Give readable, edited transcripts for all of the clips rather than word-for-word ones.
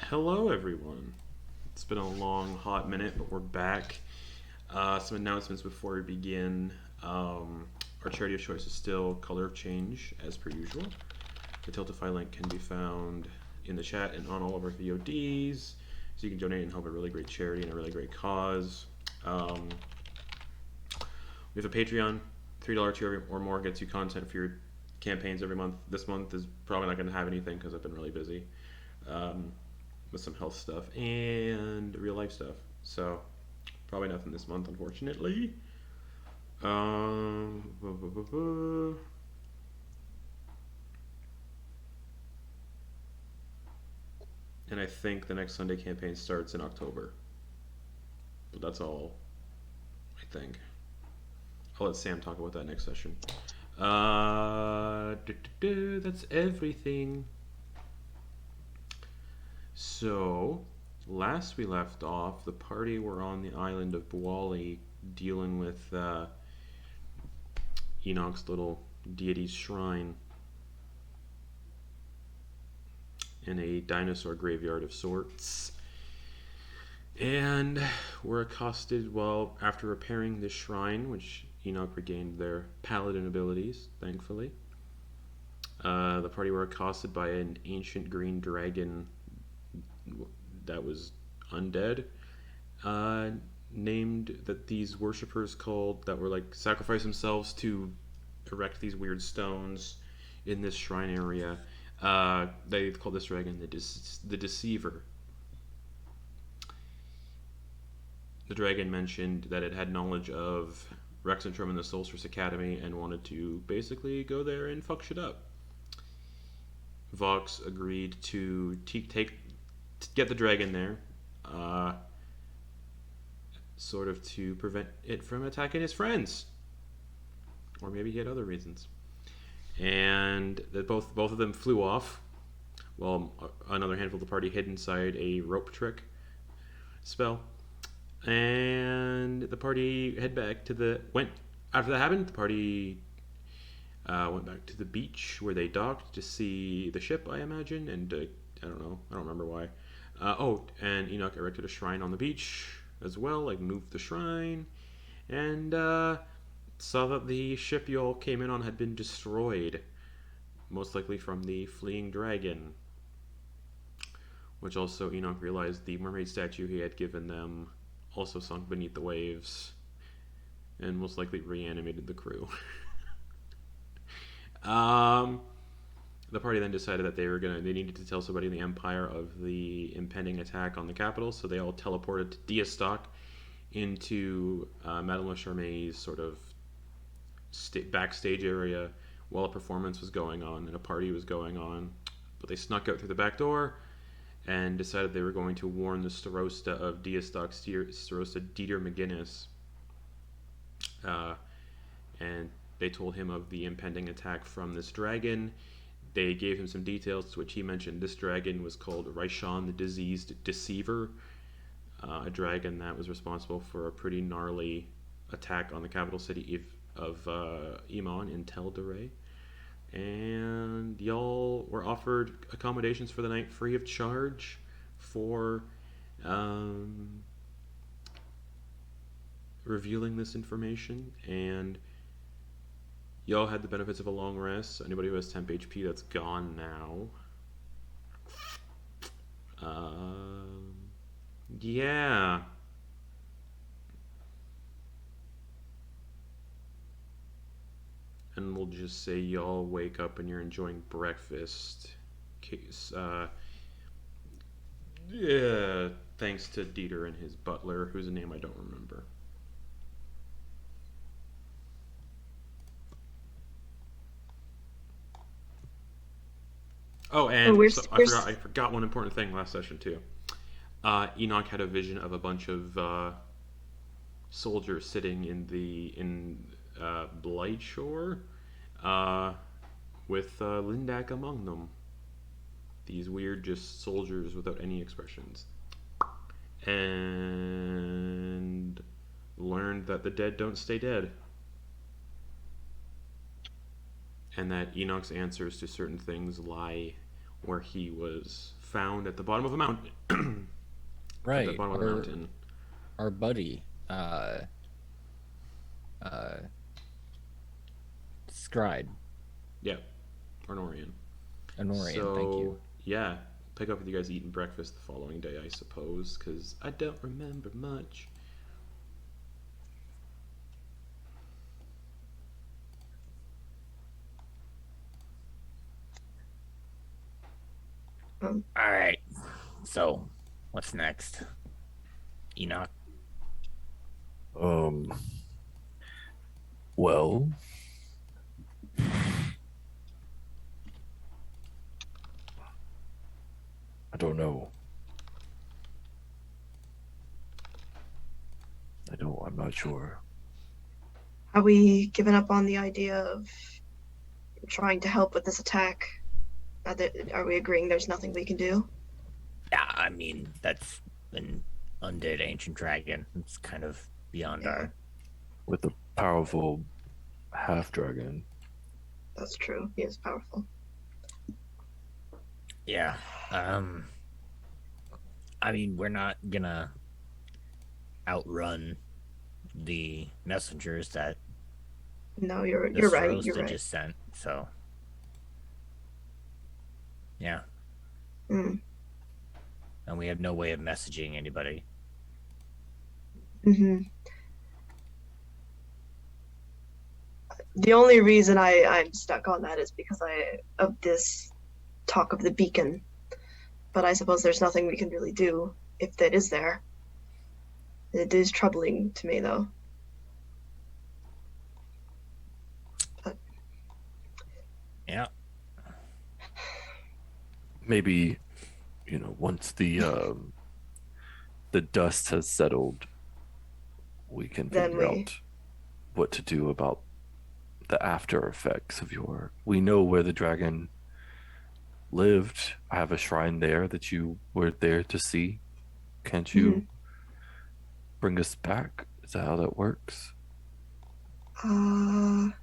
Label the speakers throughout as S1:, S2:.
S1: Hello, everyone. It's been a long, hot minute, but we're back. Some announcements before we begin. Our charity of choice is still Color of Change, as per usual. The Tiltify link can be found in the chat and on all of our VODs, so you can donate and help a really great charity and a really great cause. We have a Patreon. $3 tier or more gets you content for your campaigns every month. This month is probably not going to have anything because I've been really busy. With some health stuff and real life stuff. So probably nothing this month, unfortunately. Um, and I think the next Sunday campaign starts in October. But that's all I think. I'll let Sam talk about that next session. That's everything. So, last we left off, the party were on the island of Buali dealing with Enoch's little deity's shrine in a dinosaur graveyard of sorts. And were accosted after repairing this shrine, which Enoch regained their paladin abilities, thankfully. The party were accosted by an ancient green dragon that was undead, named that these worshippers called that were like sacrifice themselves to erect these weird stones in this shrine area. They called this dragon the Deceiver. The dragon mentioned that it had knowledge of Rexentrum and the Solstice Academy and wanted to basically go there and fuck shit up. Vox agreed to get the dragon there, sort of to prevent it from attacking his friends, or maybe he had other reasons. And that both of them flew off, while another handful of the party hid inside a rope trick spell. And the party after that happened. The party went back to the beach where they docked to see the ship, I imagine, and I don't know. I don't remember why. And Enoch erected a shrine on the beach as well, like moved the shrine, and saw that the ship you all came in on had been destroyed, most likely from the fleeing dragon. Which also Enoch realized the mermaid statue he had given them also sunk beneath the waves, and most likely reanimated the crew. The party then decided that they needed to tell somebody in the Empire of the impending attack on the capital, so they all teleported to Diastock into Madame Charmai's sort of backstage area while a performance was going on and a party was going on. But they snuck out through the back door and decided they were going to warn the Starosta of Diastock, Starosta Dieter McGinnis. And they told him of the impending attack from this dragon. They gave him some details, to which he mentioned this dragon was called Raishan the Diseased Deceiver, a dragon that was responsible for a pretty gnarly attack on the capital city of Iman in Tel Dere. And y'all were offered accommodations for the night free of charge for revealing this information, and y'all had the benefits of a long rest. So anybody who has temp HP, that's gone now. Yeah. And we'll just say y'all wake up and you're enjoying breakfast. Yeah, thanks to Dieter and his butler, whose name I don't remember. Oh, and I forgot one important thing last session too. Enoch had a vision of a bunch of soldiers sitting in Blightshore, with Lindak among them. These weird, just soldiers without any expressions. And learned that the dead don't stay dead. And that Enoch's answers to certain things lie where he was found at the bottom of a mountain. At the
S2: Right.
S1: bottom of the mountain.
S2: Our buddy, uh, Scribe,
S1: Yeah, Arnorian.
S2: Honorian. Thank you.
S1: So yeah, pick up with you guys eating breakfast the following day, I suppose, because I don't remember much.
S3: All right. So, what's next? Enoch.
S4: Um, well, I don't know. I'm not sure.
S5: Are we giving up on the idea of trying to help with this attack? Are we agreeing there's nothing we can do?
S3: Yeah, I mean that's an undead ancient dragon. It's kind of beyond our.
S4: With a powerful half dragon.
S5: That's true. He is powerful.
S3: Yeah. I mean, we're not gonna outrun the messengers that
S5: No, you're
S3: the
S5: right.
S3: Sorosta
S5: You're right.
S3: just sent. So, yeah,
S5: Mm.
S3: and we have no way of messaging anybody.
S5: Hmm. The only reason I'm stuck on that is because of this talk of the beacon. But I suppose there's nothing we can really do if that is there. It is troubling to me, though.
S3: Yeah.
S4: Maybe, once the dust has settled, we can
S5: Then
S4: figure
S5: we-
S4: out what to do about the after effects of we know where the dragon lived. I have a shrine there that you were there to see. Can't you bring us back? Is that how that works?
S5: I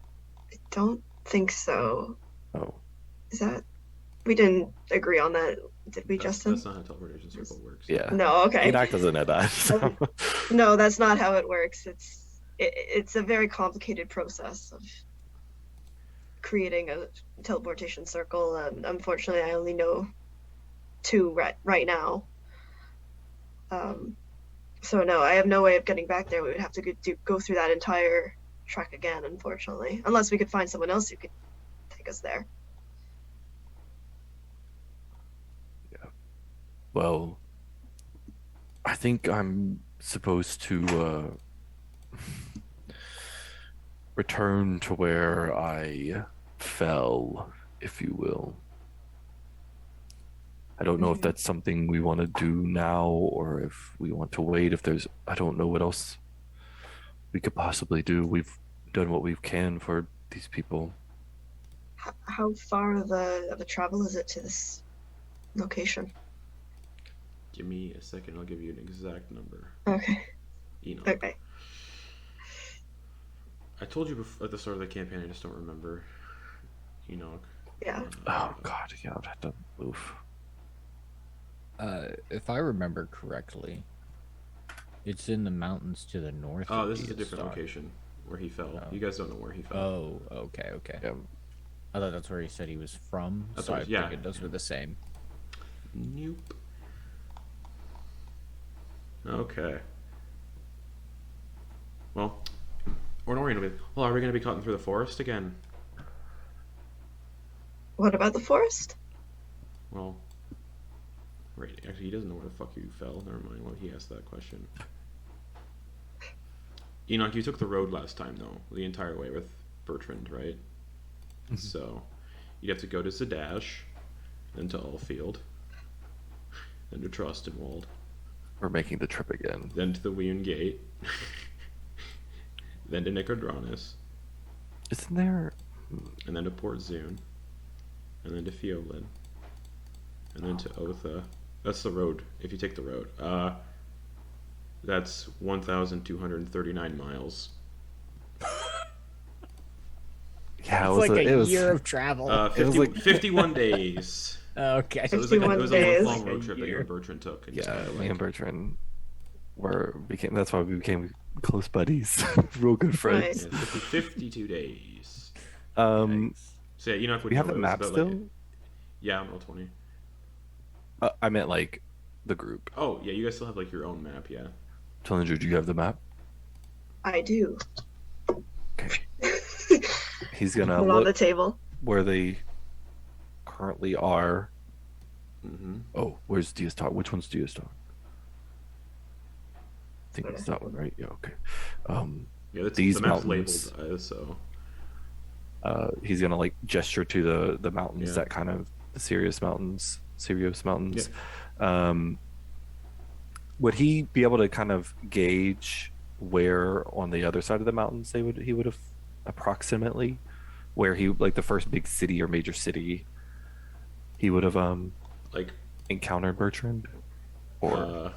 S5: don't think so.
S4: Oh,
S5: Is that... We didn't agree on that, did we,
S1: That's,
S5: Justin?
S1: that's not how teleportation circle works.
S4: yeah.
S5: No, okay.
S4: Enoch doesn't know that. So.
S5: No, that's not how it works. It's a very complicated process of creating a teleportation circle, and unfortunately, I only know two right now. So no, I have no way of getting back there. We would have to go through that entire trek again, unfortunately, unless we could find someone else who could take us there.
S4: Well, I think I'm supposed to return to where I fell, if you will. I don't know if that's something we want to do now or if we want to wait. I don't know what else we could possibly do. We've done what we can for these people.
S5: How far of a travel is it to this location?
S1: Give me a second. I'll give you an exact number.
S5: Okay.
S1: Enoch.
S5: Okay.
S1: I told you at the start of the campaign. I just don't remember. Enoch.
S5: Yeah.
S4: Oh God, yeah, I'd have to move.
S2: If I remember correctly, it's in the mountains to the north.
S1: Oh,
S2: of
S1: this is a different
S2: Geostar.
S1: location where he fell.
S2: Oh.
S1: You guys don't know where he fell.
S2: Oh, okay.
S4: Yeah.
S2: I thought that's where he said he was from.
S1: That's
S2: So
S1: what-
S2: I
S1: yeah.
S2: figured those were the same.
S1: Nope. Okay. Well, Ornorian will be. Well, are we going to be cutting through the forest again?
S5: What about the forest?
S1: Well, right. Actually, he doesn't know where the fuck you fell. Never mind. Well, he asked that question. Enoch, you took the road last time, though, the entire way with Bertrand, right? So, you'd have to go to Zadash, then to Allfield, then to Trostenwald,
S4: We're making the trip again.
S1: then to the Weun Gate, then to Nicodranus,
S4: Isn't there?
S1: and then to Port Zune, and then to Fiolin, and then to Otha. That's the road, if you take the road. That's 1,239 miles.
S4: Yeah,
S3: It's like a
S4: it was
S3: year of travel.
S1: 50,
S4: like-
S1: 51 days.
S3: Okay.
S1: So it was like it
S5: 51
S1: was a
S5: days.
S1: month-long road
S3: A
S1: trip that you
S3: year.
S1: and Bertrand took. And just
S4: Yeah,
S1: kinda,
S4: me
S1: like,
S4: and Bertrand became. That's why we became close buddies, real good friends.
S1: yeah, 52 days.
S4: Um,
S3: Yikes.
S1: So yeah, Enoch would
S4: we have
S1: know
S4: the
S1: it was
S4: map
S1: about
S4: still.
S1: like yeah, I'm roll 20.
S4: I meant like the group.
S1: Oh yeah, you guys still have like your own map, yeah.
S4: Tillinger, do you have the map?
S5: I do.
S4: Okay. He's gonna
S5: Put it on the
S4: look
S5: table.
S4: where they currently are.
S1: Mm-hmm.
S4: Oh, where's Diastar? Which one's Diastar? I think it's that one, right? Yeah. Okay.
S1: Yeah, that's,
S4: These
S1: the map's
S4: mountains.
S1: labeled, so
S4: He's gonna like gesture to the mountains
S1: Yeah.
S4: that kind of the Sirius Mountains. Would he be able to kind of gauge where on the other side of the mountains he would have approximately where he like the first big city or major city he would have
S1: like
S4: encountered Bertrand? Or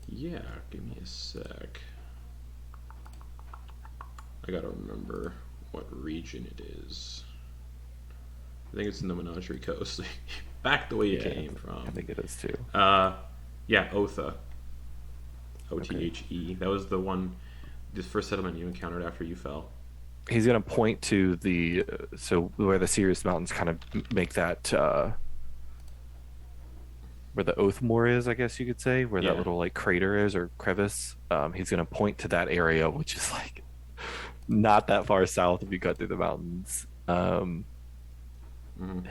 S1: yeah, give me a sec. I gotta remember what region it is. I think it's in the Menagerie Coast. Back the way you
S4: Yeah,
S1: came from.
S4: I think it is too.
S1: Yeah, Otha. Othe. That was the first settlement you encountered after you fell.
S4: He's gonna point to the so where the Sirius Mountains kind of make that where the Oathmore is, I guess you could say, where
S1: Yeah.
S4: that little like crater is or crevice. He's gonna point to that area, which is like not that far south if you cut through the mountains.
S1: Mhm.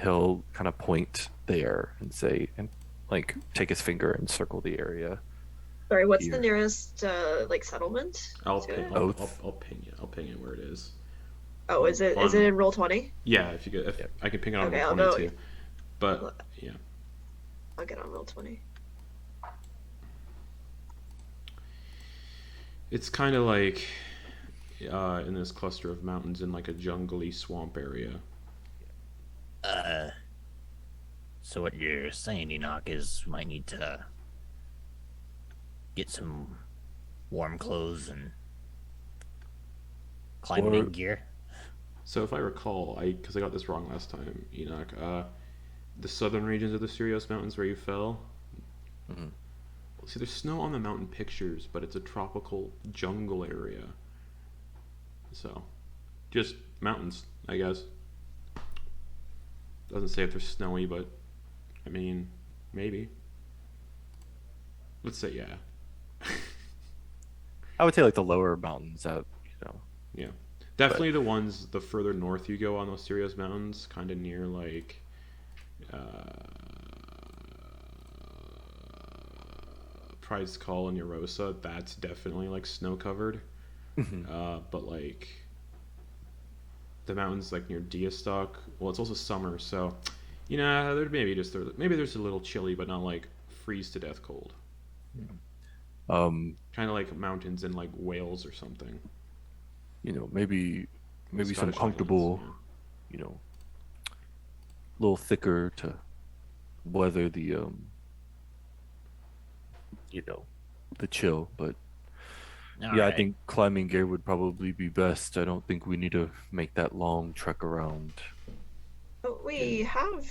S4: He'll kind of point there and say, and like take his finger and circle the area.
S5: Sorry, what's
S4: Here.
S5: the nearest like settlement?
S1: I'll
S5: to
S1: ping,
S5: it?
S1: I'll ping you. I'll ping you where it is.
S5: Oh, is it in roll 20?
S1: Yeah, if you get,
S4: Yep.
S1: I can ping it on
S5: Okay,
S1: roll
S5: I'll
S1: 20
S5: go.
S1: too. But yeah,
S5: I'll get on roll 20.
S1: it's kind of like in this cluster of mountains in like a jungly swamp area.
S3: So what you're saying, Enoch, is we might need to get some warm clothes and climbing
S4: Or-
S3: gear.
S1: So if I recall, because I got this wrong last time, Enoch, the southern regions of the Sirius Mountains where you fell.
S4: Mhm.
S1: See, there's snow on the mountain pictures, but it's a tropical jungle area. So, just mountains, I guess. Doesn't say if they're snowy, but I mean, maybe. Let's say yeah.
S4: I would say like the lower mountains that
S1: Yeah, definitely the ones the further north you go on those Sirius Mountains, kind of near like Pride's Call and Eurosa. That's definitely like snow covered. But like the mountains like near Diastock, well, it's also summer, so there maybe there's a little chilly, but not like freeze to death cold.
S4: um
S1: Kind of like mountains in like Wales or something.
S4: maybe some
S1: Scottish
S4: comfortable,
S1: Highlands,
S4: a little thicker to weather the the chill. But
S3: All
S4: yeah, I
S3: right.
S4: think climbing gear would probably be best. I don't think we need to make that long trek around.
S5: But we have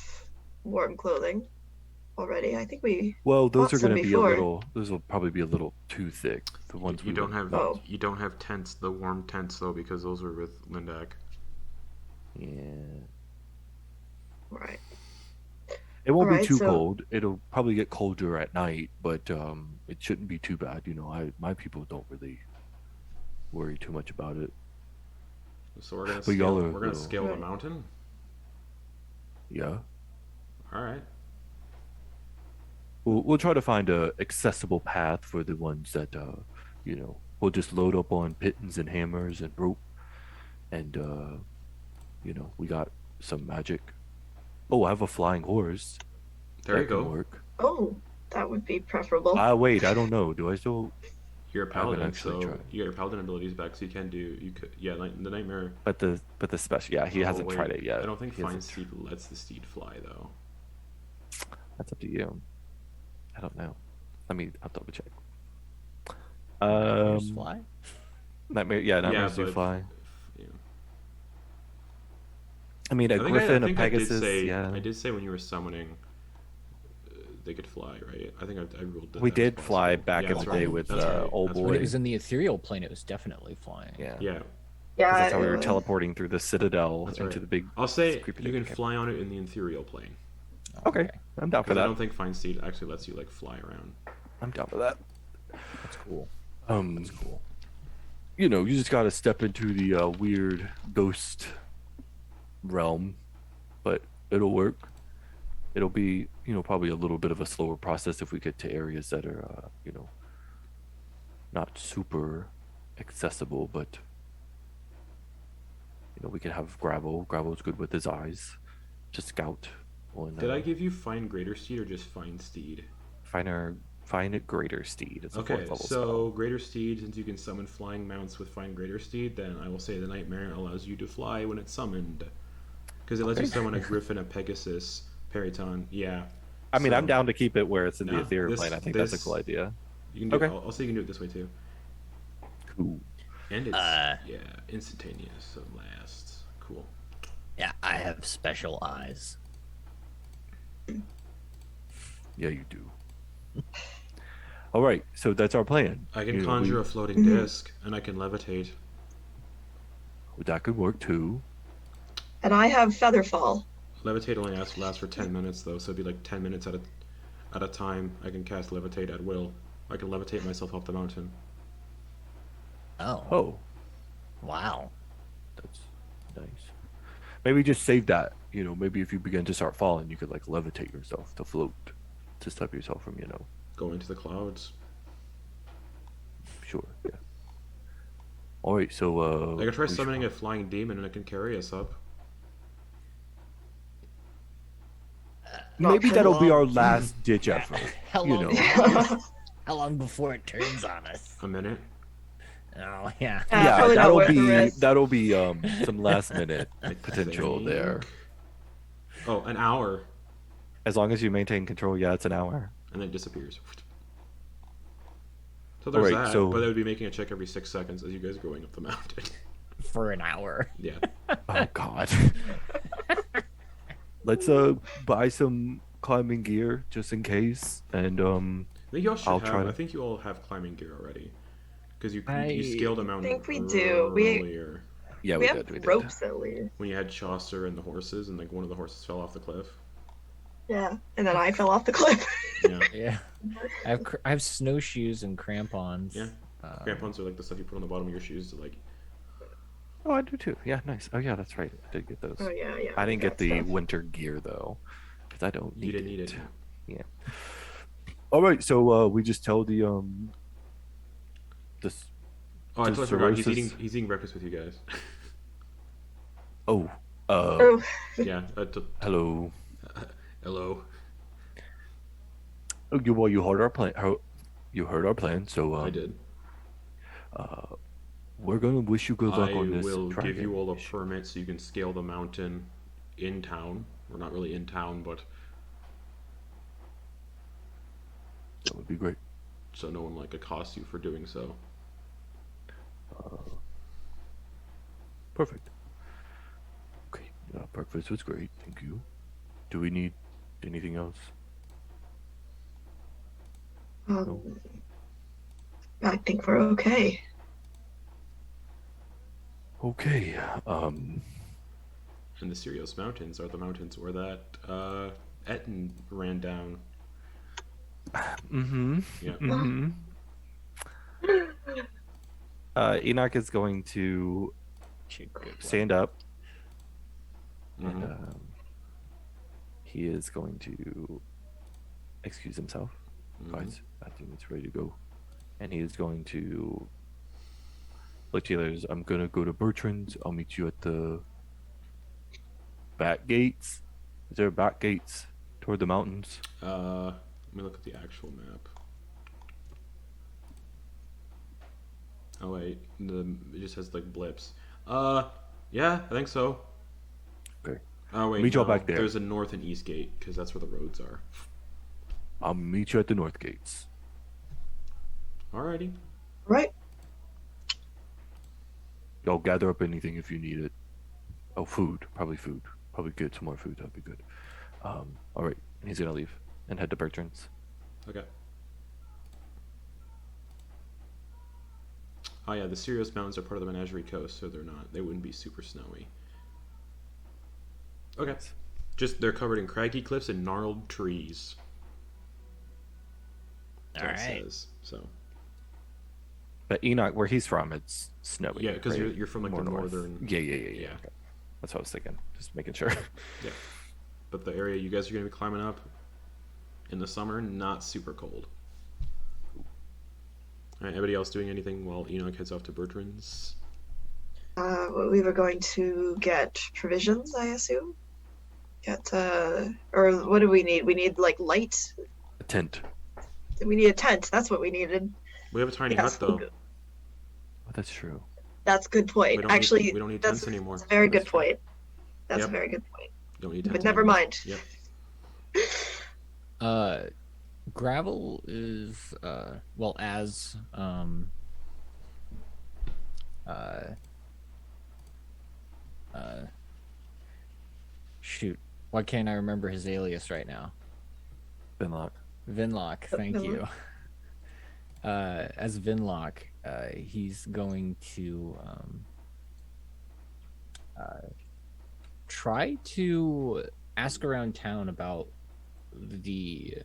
S5: warm clothing already. I think we.
S4: Well, those
S5: Bought
S4: are
S5: some
S4: going to be
S5: before.
S4: those will probably be a little too thick. The ones
S1: You
S4: we
S1: don't
S4: went-
S1: have
S5: Oh.
S1: you don't have tents, the warm tents though, because those were with Lindak.
S4: Yeah.
S5: Right.
S4: It won't be
S5: Alright,
S4: too
S5: so-
S4: cold. It'll probably get colder at night, but it shouldn't be too bad. My people don't really worry too much about it.
S1: So we're gonna
S4: But y'all
S1: scale,
S4: are
S1: we're gonna
S4: little-
S1: scale the
S5: Right.
S1: mountain.
S4: Yeah.
S1: All right.
S4: We'll try to find a accessible path for the ones that we'll just load up on pittons and hammers and rope, and we got some magic. Oh, I have a flying horse.
S1: There
S4: that
S1: you
S4: can
S1: go.
S4: Work.
S5: Oh, that would be preferable.
S4: Wait, I don't know. Do I still?
S1: You're a
S4: I haven't
S1: paladin,
S4: actually
S1: so
S4: tried.
S1: you got your paladin abilities back, so you could like the nightmare.
S4: But the special. Yeah, he
S1: Oh,
S4: hasn't
S1: wait,
S4: tried it yet.
S1: I don't think
S4: He
S1: Fine
S4: hasn't-
S1: Steed lets the steed fly though.
S4: That's up to you. I don't know. I'll double check.
S3: Nightmares fly?
S4: Nightmares do
S1: but
S4: fly.
S1: yeah.
S4: I mean, a griffin,
S1: I
S4: a
S1: think
S4: pegasus.
S1: I did say
S4: Yeah,
S1: I did say when you were summoning, they could fly, right? I think I ruled that
S4: we
S1: that was
S4: did fly
S1: possible.
S4: back
S1: Yeah,
S4: in
S1: that's
S4: the
S1: right.
S4: day with
S1: That's right.
S4: old
S1: That's
S2: When
S4: boy.
S2: it was in the ethereal plane, it was definitely flying.
S4: Yeah,
S1: Yeah,
S5: Yeah,
S4: because that's how we
S5: it
S4: were
S5: was.
S4: teleporting through the citadel
S1: that's
S4: into
S1: right.
S4: the big.
S1: I'll say
S4: creepy
S1: you can
S4: thing.
S1: fly on it in the ethereal plane
S4: Okay, I'm down for
S1: because I
S4: that.
S1: don't think Find Seed actually lets you like fly around.
S4: I'm down for that.
S2: That's cool.
S4: That's cool. You know, you just gotta step into the weird ghost realm, but it'll work. It'll be, probably a little bit of a slower process if we get to areas that are, not super accessible, but we can have Gravel. Gravel's good with his eyes to scout. On,
S1: Did I give you Find Greater Steed or just Find Steed?
S4: find a greater steed? It's a
S1: Okay,
S4: fourth level
S1: so
S4: spell.
S1: Greater Steed, since you can summon flying mounts with Find Greater Steed, then I will say the Nightmare allows you to fly when it's summoned. Because it lets you summon a Griffin, a Pegasus, Periton, yeah.
S4: I mean,
S1: So-
S4: I'm down to keep it where it's in the
S1: No,
S4: ethereal
S1: this-
S4: plane. I think that's a
S1: this-
S4: cool idea.
S1: You can do
S4: Okay.
S1: I'll say you can do it this way too.
S4: Cool.
S1: And it's,
S3: Uh,
S1: instantaneous, so it lasts. Cool.
S3: Yeah, I have special eyes.
S4: Yeah, you do. All right, so that's our plan.
S1: I can
S4: You know,
S1: conjure
S4: we-
S1: a floating disc, and I can levitate.
S4: That could work too.
S5: And I have Featherfall.
S1: Levitate only lasts for 10 minutes, though, so it'd be like 10 minutes at a time. I can cast Levitate at will. I can levitate myself off the mountain.
S3: Oh,
S4: Oh,
S3: wow.
S4: that's nice. Maybe just save that. Maybe if you begin to start falling, you could like levitate yourself to float, to stop yourself from,
S1: Go into the clouds.
S4: sure, yeah. All right, so
S1: I can try
S4: we should-
S1: summoning a flying demon, and it can carry us up.
S4: Maybe
S5: Not
S4: that'll be
S3: long.
S4: our last ditch effort.
S3: How
S4: You
S3: long?
S4: know.
S3: How long before it turns on us?
S1: A minute.
S3: Oh yeah.
S4: Yeah,
S5: probably not worth the
S4: that'll be
S5: risk.
S4: some last minute
S1: I
S4: potential
S1: think.
S4: there.
S1: Oh, an hour,
S4: As long as you maintain control, yeah, it's an hour.
S1: and then it disappears. So there's
S4: Alright,
S1: that,
S4: so-
S1: but I would be making a check every 6 seconds as you guys are going up the mountain.
S3: For an hour.
S1: Yeah.
S4: Oh God. Let's buy some climbing gear just in case, and
S1: I think you all should
S4: I'll
S1: have.
S4: try to-
S1: I think you all have climbing gear already, because you
S2: I
S1: scaled a mountain.
S5: think we do.
S1: Earlier
S4: yeah,
S5: we
S4: we
S5: have
S4: did. We did.
S5: ropes at least.
S1: when you had Chaucer and the horses, and like one of the horses fell off the cliff.
S5: Yeah. And then I fell off the cliff.
S1: Yeah.
S2: Yeah. I have snowshoes and crampons.
S1: Yeah. Crampons are like the stuff you put on the bottom of your shoes to like.
S4: Oh, I do too. Yeah, nice. Oh yeah, that's right. I did get those.
S5: Oh yeah, yeah.
S4: I didn't
S5: got
S4: get the
S5: stuff.
S4: winter gear though, because I don't need
S1: You didn't need it.
S4: Yeah. All right, so we just tell the this.
S1: Oh, I
S4: Does
S1: totally forgot. He's
S4: cirrhosis-
S1: eating breakfast with you guys.
S4: Oh,
S5: Oh,
S1: Yeah.
S4: hello.
S1: Hello.
S4: Oh, you heard our plan. You heard our plan. So
S1: I did.
S4: we're gonna wish you good luck
S1: I
S4: on this.
S1: will give
S4: dragon.
S1: you all a permit so you can scale the mountain in town. We're not really in town, but
S4: That would be great.
S1: so no one like accosts you for doing so.
S4: Perfect. Okay, breakfast was great. Thank you. Do we need anything else?
S5: I think we're okay.
S4: Okay.
S1: And the Sirius Mountains are the mountains where that Etten ran down.
S4: Mm-hmm.
S1: Yeah.
S4: Mm-hmm. Enoch is going to stand up. And,
S1: Mhm.
S4: he is going to excuse himself.
S1: Mhm.
S4: Guys, I think it's ready to go. And he is going to look to the others. I'm gonna go to Bertrand's. I'll meet you at the back gates. Is there back gates toward the mountains?
S1: Let me look at the actual map. Oh wait, it just has like blips. Yeah, I think so.
S4: Okay.
S1: Oh wait,
S4: Meet y'all
S1: no,
S4: back there.
S1: There's a north and east gate because that's where the roads are.
S4: I'll meet you at the north gates.
S1: Alrighty.
S5: Right.
S4: Y'all gather up anything if you need it. Oh, food. Probably food. Probably get some more food. That'd be good. All right. And he's gonna leave and head to Bertrand's.
S1: Okay. Oh yeah, the Sirius Mountains are part of the Menagerie Coast, so they wouldn't be super snowy. Okay. Just they're covered in craggy cliffs and gnarled trees.
S3: All
S1: That's what it
S3: right.
S1: says. So
S4: But Enoch, where he's from, it's snowy.
S1: yeah, because
S4: right?
S1: you're from like
S4: More
S1: the
S4: north.
S1: northern.
S4: Yeah.
S1: Yeah.
S4: Okay. That's what I was thinking. Just making sure.
S1: Yeah. But the area you guys are going to be climbing up in the summer, not super cold. All right, anybody else doing anything while Enoch heads off to Bertrand's?
S5: We were going to get provisions, I assume. Or what do we need? We need like light.
S4: A tent.
S5: We need a tent. That's what we needed.
S1: We have a tiny
S5: Yes,
S1: hut though.
S4: Oh, that's true.
S5: That's a good point.
S1: We don't
S5: Actually,
S1: need, we don't need
S5: that's,
S1: tents anymore.
S5: that's a very
S1: That's
S5: good
S1: true.
S5: point. That's
S1: Yep.
S5: a very good point.
S1: Don't need
S5: But
S1: tents
S5: never
S1: anymore.
S5: mind.
S1: Yep.
S2: Gravel is well as shoot. Why can't I remember his alias right now?
S4: Binlock.
S2: Vinlock, thank
S5: Vinlock.
S2: you. As Vinlock, he's going to try to ask around town about the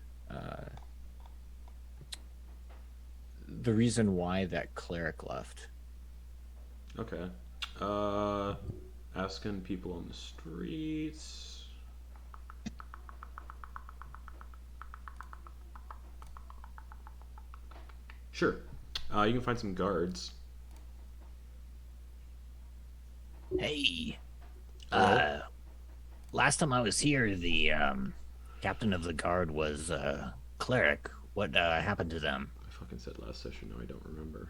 S2: reason why that cleric left.
S1: Okay. Asking people on the streets. Sure. You can find some guards.
S3: Hey.
S1: Hello?
S3: Last time I was here, the captain of the guard was cleric. What happened to them?
S1: I fucking said last session. No, I don't remember.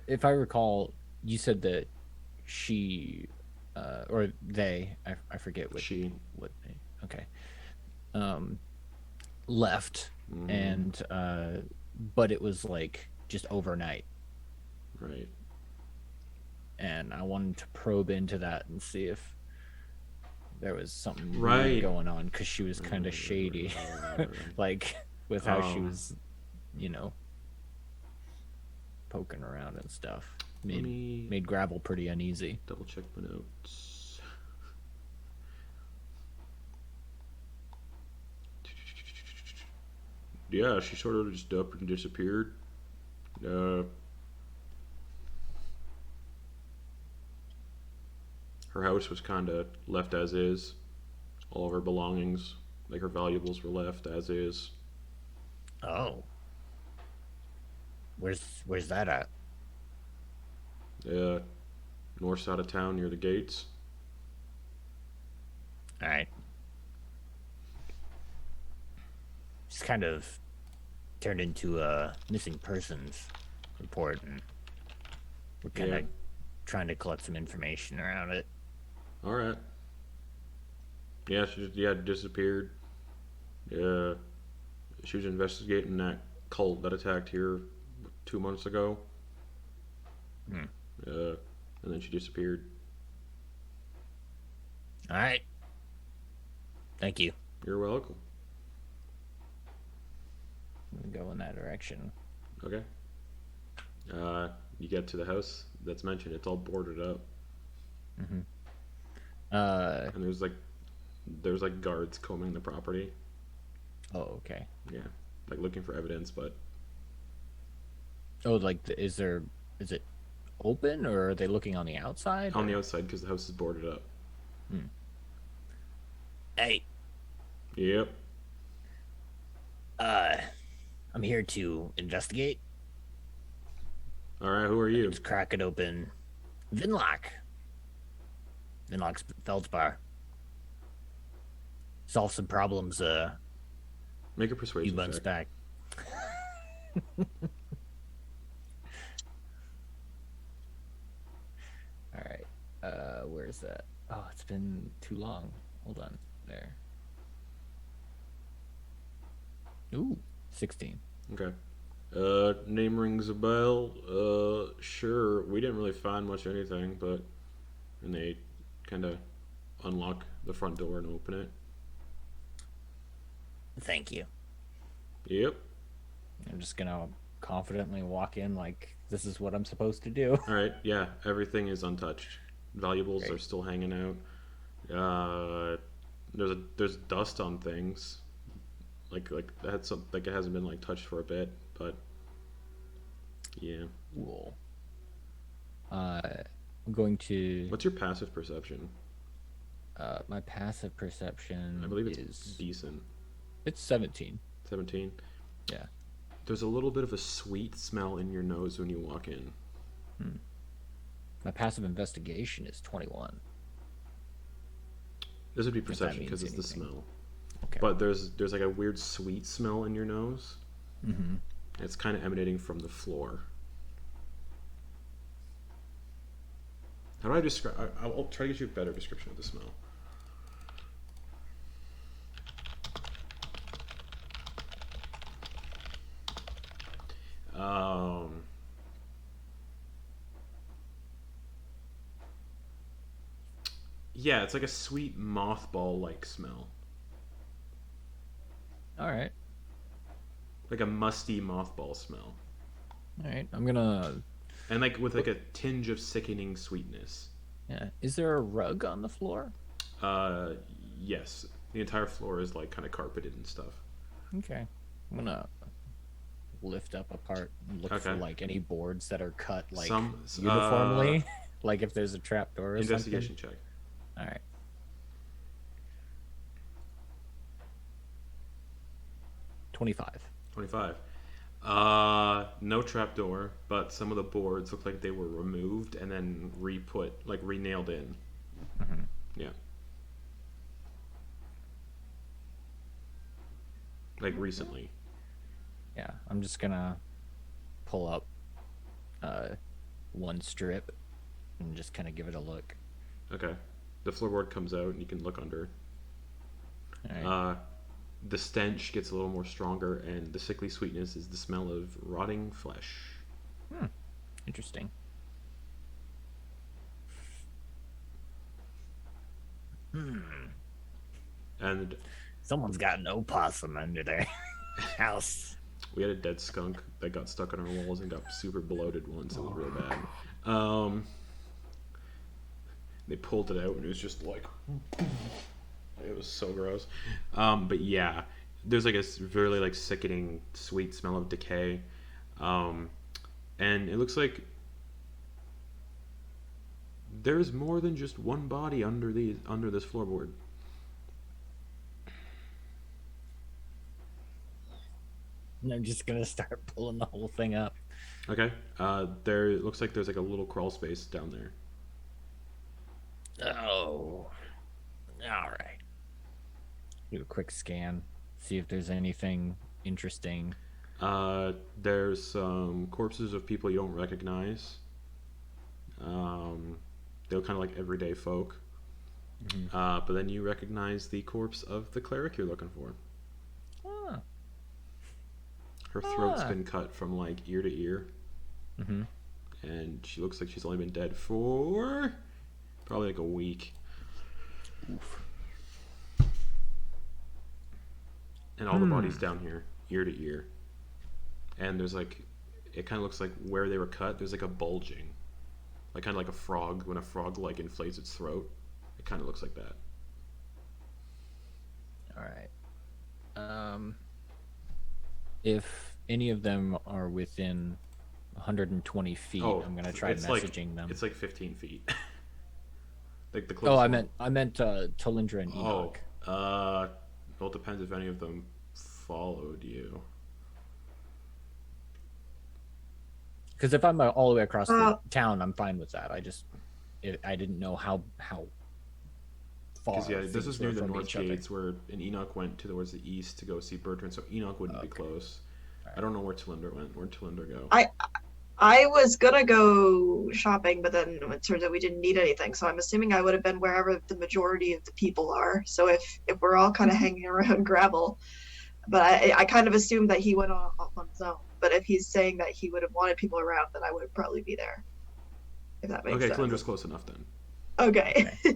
S2: If I recall, you said that she or they, I forget what
S1: She.
S2: what they, okay, left, and but it was like just overnight,
S1: Right.
S2: and I wanted to probe into that and see if there was something weird
S1: Right.
S2: going on, because she was kind of shady,
S1: Right.
S2: like with how she
S1: Oh.
S2: was, poking around and stuff.
S1: Let me
S2: Made Gravel pretty uneasy.
S1: double check my notes. Yeah, she sort of just up and disappeared. Her house was kind of left as is. All of her belongings, like her valuables, were left as is.
S3: Oh. Where's that at?
S1: North side of town near the gates.
S3: All right. It's kind of turned into a missing persons report, and we're kind of
S1: Yeah.
S3: trying to collect some information around it.
S1: All right. Yeah, she just disappeared. Yeah, she was investigating that cult that attacked here 2 months ago.
S3: Hmm.
S1: And then she disappeared.
S3: All right. Thank you.
S1: You're welcome.
S2: Go in that direction.
S1: Okay. You get to the house that's mentioned. It's all boarded up, and there's like guards combing the property.
S2: Oh, okay.
S1: Yeah, like looking for evidence, but
S2: Oh, like, is it open, or are they looking on the outside?
S1: on the
S2: or-
S1: outside because the house is boarded up.
S3: Hey,
S1: Yep.
S3: I'm here to investigate.
S1: All right. Who are you?
S3: Let's crack it open. Vinlock. Vinlock's Feldspar. Solved some problems
S1: Make a
S3: a few
S1: persuasion
S3: months
S1: check.
S3: back.
S2: All right. Where's that? Oh, it's been too long. Hold on. There. Ooh, 16.
S1: Okay. Name rings a bell. Sure. We didn't really find much anything, but and they kind of unlock the front door and open it.
S3: Thank you.
S1: Yep.
S2: I'm just gonna confidently walk in like this is what I'm supposed to do.
S1: All right. Yeah. Everything is untouched. Valuables
S2: Great.
S1: are still hanging out. There's dust on things. Like that's some, like it hasn't been like touched for a bit, but yeah.
S2: Cool. I'm going to.
S1: What's your passive perception?
S2: My passive perception
S1: I believe it's
S2: is
S1: decent.
S2: it's 17.
S1: 17.
S2: Yeah.
S1: There's a little bit of a sweet smell in your nose when you walk in.
S2: My passive investigation is 21.
S1: This would be
S2: that
S1: perception because
S2: means
S1: it's the
S2: anything.
S1: smell.
S2: Okay.
S1: But there's like a weird sweet smell in your nose.
S2: Mm-hmm.
S1: It's kind of emanating from the floor. How do I describe? I'll try to get you a better description of the smell. Yeah, it's like a sweet mothball-like smell,
S2: All right.
S1: like a musty mothball smell,
S2: All right. I'm gonna.
S1: and like with like a tinge of sickening sweetness.
S2: Yeah. Is there a rug on the floor?
S1: Uh, yes, the entire floor is like kind of carpeted and stuff.
S2: Okay. I'm gonna lift up a part and look for
S1: Okay.
S2: like any boards that are cut like
S1: Some
S2: uniformly. Like if there's a trap door or
S1: Investigation check.
S2: something. All right. 25.
S1: 25. No trapdoor, but some of the boards look like they were removed and then re-put, like re-nailed in.
S2: Mhm.
S1: Yeah. Like recently.
S2: Yeah. I'm just gonna pull up one strip and just kind of give it a look.
S1: Okay. The floorboard comes out and you can look under.
S2: All right.
S1: The stench gets a little more stronger, and the sickly sweetness is the smell of rotting flesh.
S2: Interesting.
S1: And
S3: Someone's got an opossum under their house.
S1: we had a dead skunk that got stuck on our walls and got super bloated once. It was real bad. They pulled it out and it was just like it was so gross. But yeah, there's like a really like sickening sweet smell of decay, and it looks like there's more than just one body under this floorboard.
S2: And I'm just gonna start pulling the whole thing up.
S1: Okay. There it looks like there's like a little crawl space down there.
S3: Oh. All right.
S2: Do a quick scan, see if there's anything interesting.
S1: There's some corpses of people you don't recognize. They look kind of like everyday folk. But then you recognize the corpse of the cleric you're looking for.
S2: Ah.
S1: Her throat's
S2: Ah.
S1: been cut from like ear to ear,
S2: Mm-hmm.
S1: and she looks like she's only been dead for probably like a week. And all the bodies down here, ear to ear. And there's like, it kind of looks like where they were cut, there's like a bulging. Like kind of like a frog, when a frog like inflates its throat. It kind of looks like that.
S2: All right. If any of them are within 120 feet, I'm gonna try
S1: it's
S2: messaging them.
S1: It's like 15 feet. Like the
S2: Oh,
S1: closest
S2: I meant Talindra and
S1: one.
S2: Enoch.
S1: Well, it depends if any of them followed you.
S2: Because if I'm all the way across the
S5: Uh,
S2: town, I'm fine with that. I didn't know how far.
S1: Because yeah, this
S2: things
S1: is
S2: were
S1: near the
S2: from
S1: north
S2: each other.
S1: gates where and Enoch went towards the east to go see Bertrand, so Enoch wouldn't be
S2: Okay.
S1: close.
S2: Alright.
S1: I don't know where Talinder went. Where'd Talinder go?
S5: I was gonna go shopping, but then it turns out we didn't need anything. So I'm assuming I would have been wherever the majority of the people are. So if we're all kind of hanging around Gravel, but I kind of assumed that he went off on his own. But if he's saying that he would have wanted people around, then I would probably be there. If that makes
S1: Okay,
S5: sense.
S1: Talinder's close enough then.
S5: Okay.
S2: All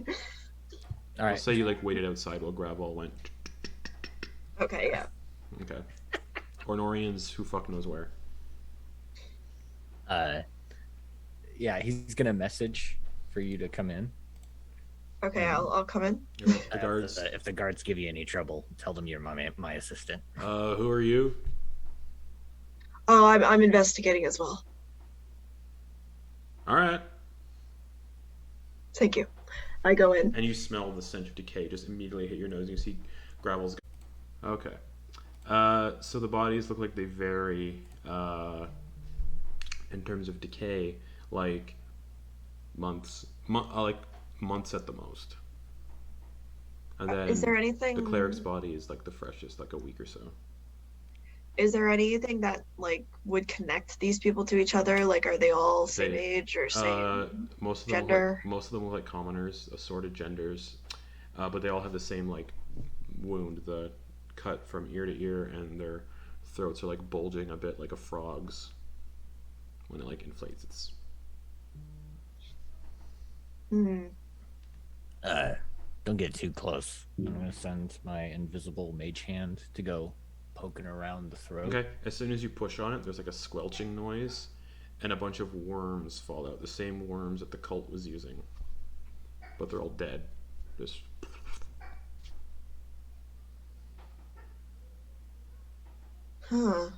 S1: I'll
S2: right.
S1: say you like waited outside while Gravel went.
S5: Okay, yeah.
S1: Okay. Or Norian's who fuck knows where.
S2: Yeah, he's gonna message for you to come in.
S5: Okay, I'll come in.
S1: Okay, the guards.
S3: If the guards give you any trouble, tell them you're my assistant.
S1: Who are you?
S5: Oh, I'm investigating as well.
S1: All right.
S5: Thank you. I go in.
S1: And you smell the stench of decay just immediately hit your nose. You see Gravel's. Okay. So the bodies look like they vary in terms of decay, like months at the most. And then
S5: Is there anything?
S1: the cleric's body is like the freshest, like a week or so.
S5: Is there anything that like would connect these people to each other? Like, are they all same
S1: They-
S5: age or same?
S1: Most of them
S5: gender?
S1: most of them look like commoners, assorted genders, but they all have the same like wound, the cut from ear to ear, and their throats are like bulging a bit like a frog's when it like inflates its.
S5: Hmm.
S3: Don't get too close.
S2: I'm gonna send my invisible mage hand to go poking around the throat.
S1: Okay, as soon as you push on it, there's like a squelching noise, and a bunch of worms fall out. The same worms that the cult was using, but they're all dead. Just.
S5: Huh.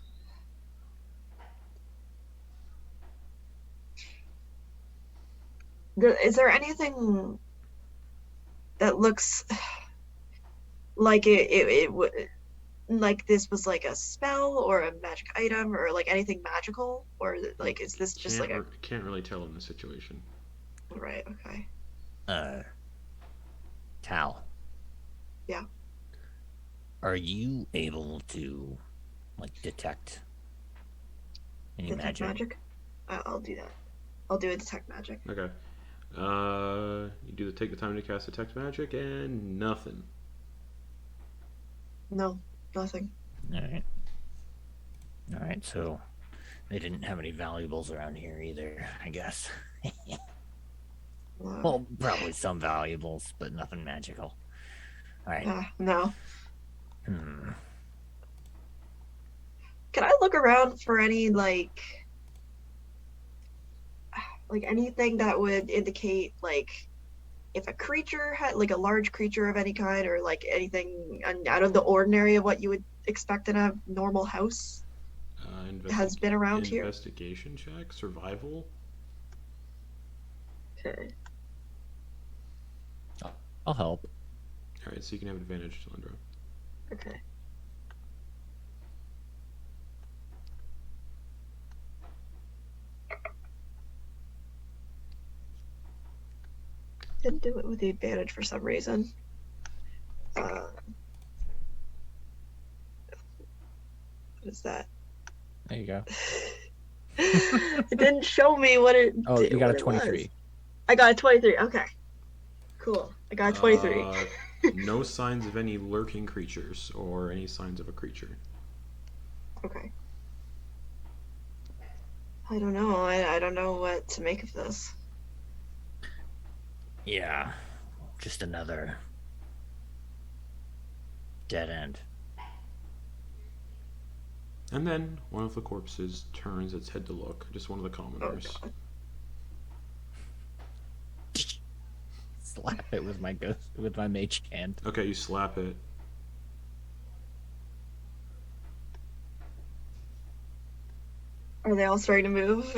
S5: Is there anything that looks like it would like this was like a spell or a magic item or like anything magical, or like is this just like a
S1: Can't really tell in this situation.
S5: right? Okay.
S3: Tal.
S5: Yeah.
S3: Are you able to, like, detect any
S5: Detect magic. I'll do that. I'll do a detect magic.
S1: Okay. You take the time to cast detect magic and nothing.
S5: No, nothing.
S3: All right. All right. So they didn't have any valuables around here either, I guess. Well, probably some valuables, but nothing magical. All right.
S5: No.
S3: Hmm.
S5: Can I look around for any like anything that would indicate like if a creature had like a large creature of any kind or like anything out of the ordinary of what you would expect in a normal house has been around here?
S1: Investigation check, survival.
S5: Okay.
S2: I'll help.
S1: All right, so you can have advantage, Talendra.
S5: Okay. Didn't do it with the advantage for some reason. What is that?
S2: There you go.
S5: It didn't show me what it.
S2: Oh, you got
S5: what
S2: a
S5: it was.
S2: 23.
S5: I got a 23. Okay. Cool. I got a 23.
S1: No signs of any lurking creatures or any signs of a creature.
S5: Okay. I don't know. I don't know what to make of this.
S3: Yeah. Just another dead end.
S1: And then one of the corpses turns its head to look. Just one of the commoners.
S5: God.
S2: Slap it with my mage hand.
S1: Okay, you slap it.
S5: Are they all starting to move?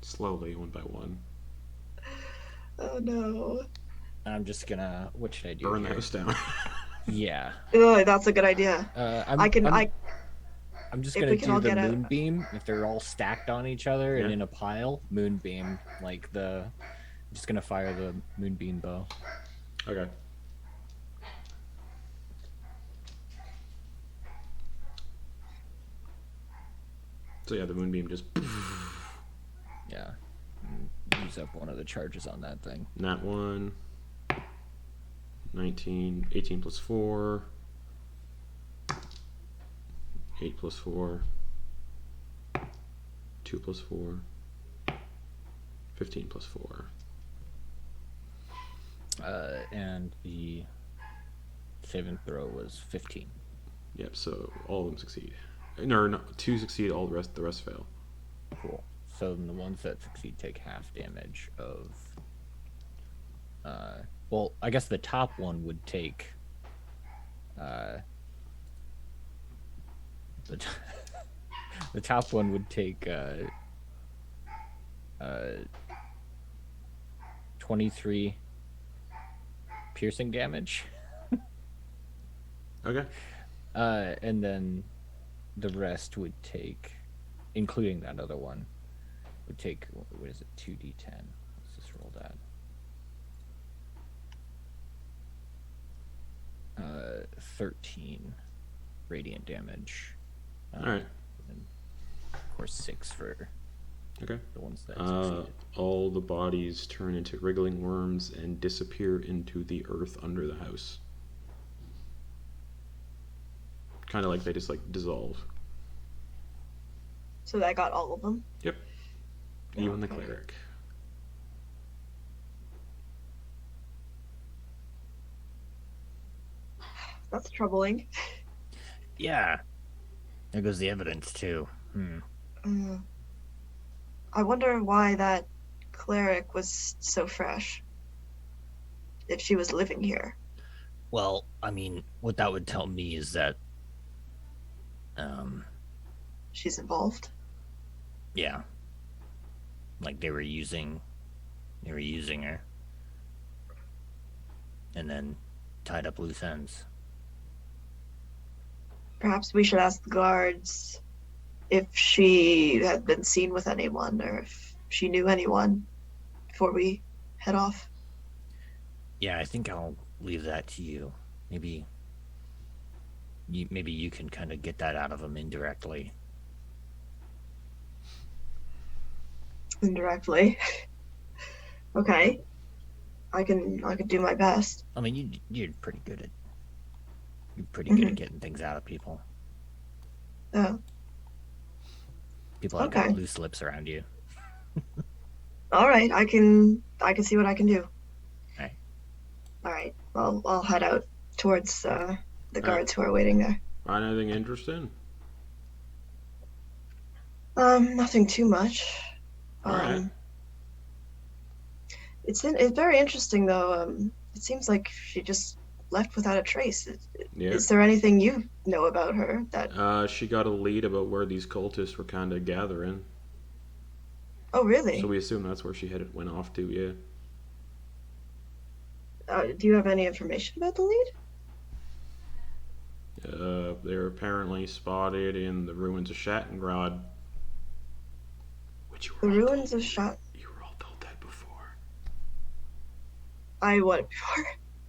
S1: Slowly, one by one.
S5: Oh no.
S2: I'm just gonna. What should I do?
S1: Burn the
S2: here?
S1: house down.
S2: Yeah.
S5: Oh, that's a good idea.
S2: I'm just
S5: if
S2: gonna
S5: we can all
S2: do the
S5: get out-
S2: moonbeam. If they're all stacked on each other and
S1: Yeah.
S2: in a pile, moonbeam. Like I'm just gonna fire the moonbeam bow.
S1: Okay. So yeah, the moonbeam just
S2: Yeah. Use up one of the charges on that thing.
S1: nat 1. 19, 18 plus 4. 8 plus 4. 2 plus 4. 15 plus 4.
S2: And the saving throw was 15.
S1: Yep. So all of them succeed. No, 2 succeed. All the rest fail.
S2: Cool. So then the ones that succeed take half damage of. Well, I guess the top one would take. The, the top one would take 23 piercing damage.
S1: Okay.
S2: And then the rest would take, including that other one, would take, what is it, 2d10. Let's just roll that. 13 radiant damage.
S1: All right.
S2: And of course 6 for
S1: Okay.
S2: the ones that succeeded.
S1: All the bodies turn into wriggling worms and disappear into the earth under the house. Kind of like they just like dissolve.
S5: So that got all of them.
S1: Yep. Even the
S5: Okay.
S1: cleric.
S5: That's troubling.
S3: Yeah. There goes the evidence too.
S5: Mm. I wonder why that cleric was so fresh. If she was living here.
S3: Well, I mean, what that would tell me is that,
S5: She's involved.
S3: yeah, like they were using her, and then tied up loose ends.
S5: Perhaps we should ask the guards if she had been seen with anyone or if she knew anyone before we head off.
S3: Yeah, I think I'll leave that to you. Maybe you can kind of get that out of them indirectly.
S5: Indirectly. Okay. I can do my best.
S3: I mean, you're pretty good at getting things out of people.
S5: Yeah.
S3: People have
S5: Okay.
S3: got loose lips around you.
S5: All right, I can see what I can do.
S3: Right.
S5: All right. Well, I'll head out towards the guards who are waiting there.
S1: Find anything interesting?
S5: Nothing too much.
S1: All right.
S5: It's very interesting though. It seems like she just left without a trace.
S1: Yeah.
S5: Is there anything you know about her that?
S1: She got a lead about where these cultists were kind of gathering,
S5: Oh, really?
S1: so we assume that's where she went off to. Yeah.
S5: Do you have any information about the lead?
S1: They're apparently spotted in the ruins of Shattengrad. Which you
S5: The
S1: were all
S5: ruins of Shot.
S1: You were all told that before.
S5: I what before?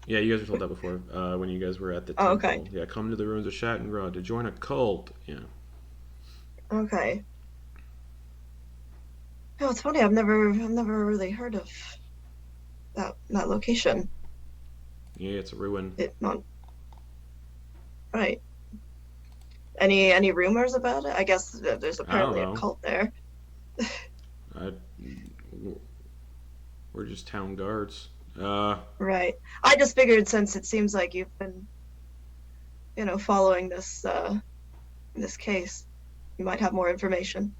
S1: Yeah, you guys were told that before. When you guys were at the temple.
S5: Oh, okay.
S1: Yeah, come to the ruins of Shattengrad to join a cult. Yeah.
S5: Okay. No, it's funny. I've never really heard of that location.
S1: Yeah, it's a ruin.
S5: It not right. Any rumors about it? I guess there's apparently a
S1: know.
S5: cult there.
S1: We're just town guards.
S5: Right. I just figured since it seems like you've been, following this case, you might have more information.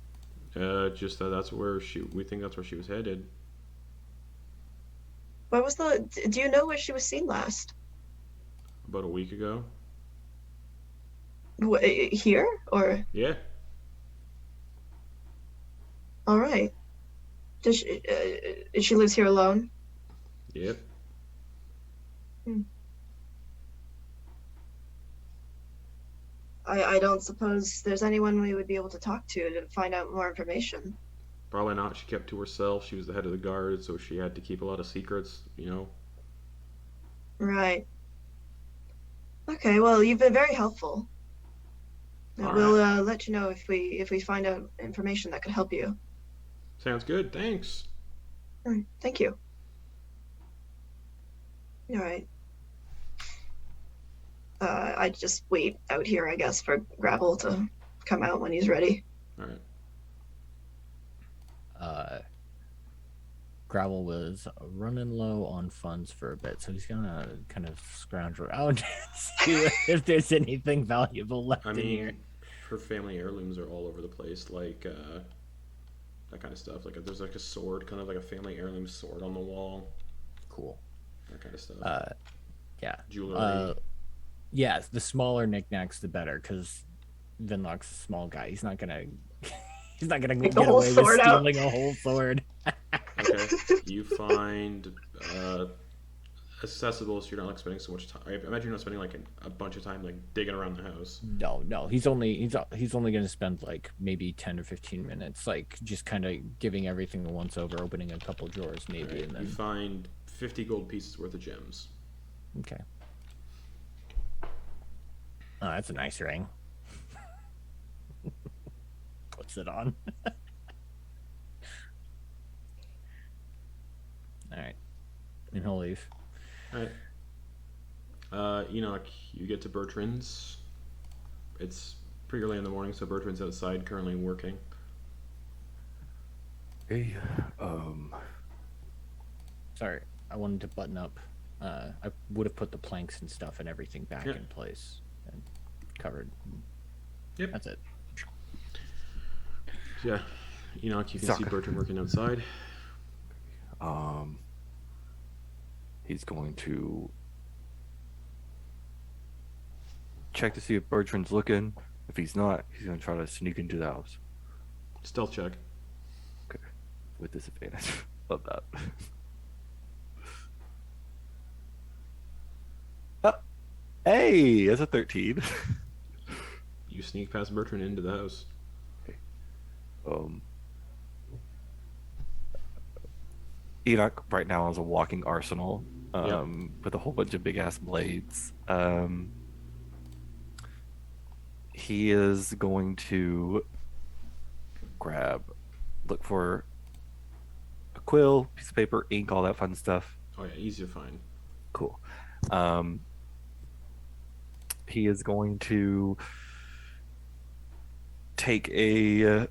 S1: Just that's where we think that's where she was headed.
S5: What was do you know where she was seen last?
S1: About a week ago.
S5: Here or?
S1: Yeah.
S5: All right. Does she lives here alone?
S1: Yep.
S5: I don't suppose there's anyone we would be able to talk to find out more information.
S1: Probably not. She kept to herself. She was the head of the guard, so she had to keep a lot of secrets,
S5: Right. Okay, well, you've been very helpful.
S1: All
S5: We'll let you know if we find out information that could help you.
S1: Sounds good. Thanks.
S5: All right, thank you. All right. I just wait out here, I guess, for Gravel to come out when he's ready.
S1: All right.
S2: Gravel was running low on funds for a bit, so he's gonna kind of scrounge around and see if there's anything valuable left
S1: I
S2: in here.
S1: mean, her family heirlooms are all over the place, like that kind of stuff. Like there's like a sword, kind of like a family heirloom sword on the wall,
S2: Cool.
S1: that kind of stuff.
S2: Yeah.
S1: Jewelry.
S2: Yeah, the smaller knickknacks, the better, because Vinlock's a small guy. He's not gonna
S5: Take the
S2: get
S5: whole
S2: away with
S5: sword out.
S2: stealing a whole sword.
S1: Okay, you find accessible, so you're not like spending so much time. I imagine you're not spending like a bunch of time like digging around the house.
S2: No, he's only gonna spend like maybe 10 or 15 minutes, like just kind of giving everything a once over, opening a couple drawers maybe,
S1: Right?
S2: and
S1: You
S2: then
S1: find 50 gold pieces worth of gems.
S2: okay. Oh, that's a nice ring. Puts it on. All right, and he'll leave.
S1: All right. Enoch, you get to Bertrand's. It's pretty early in the morning, so Bertrand's outside currently working.
S4: Hey,
S2: Sorry, I wanted to button up. I would have put the planks and stuff and everything back
S1: Yeah.
S2: in place and covered.
S1: Yep.
S2: That's it.
S1: Yeah. Enoch, you can see
S4: Suck.
S1: Bertrand working outside.
S4: he's going to check to see if Bertrand's looking. If he's not, he's going to try to sneak into the house
S1: Stealth check.
S4: with disadvantage. Love that. Hey, that's a 13.
S1: You sneak past Bertrand into the house.
S4: Enoch right now is a walking arsenal,
S1: Yep.
S4: with a whole bunch of big ass blades. He is going to look for a quill, piece of paper, ink, all that fun stuff.
S1: Oh yeah, easy to find.
S4: Cool. He is going to take a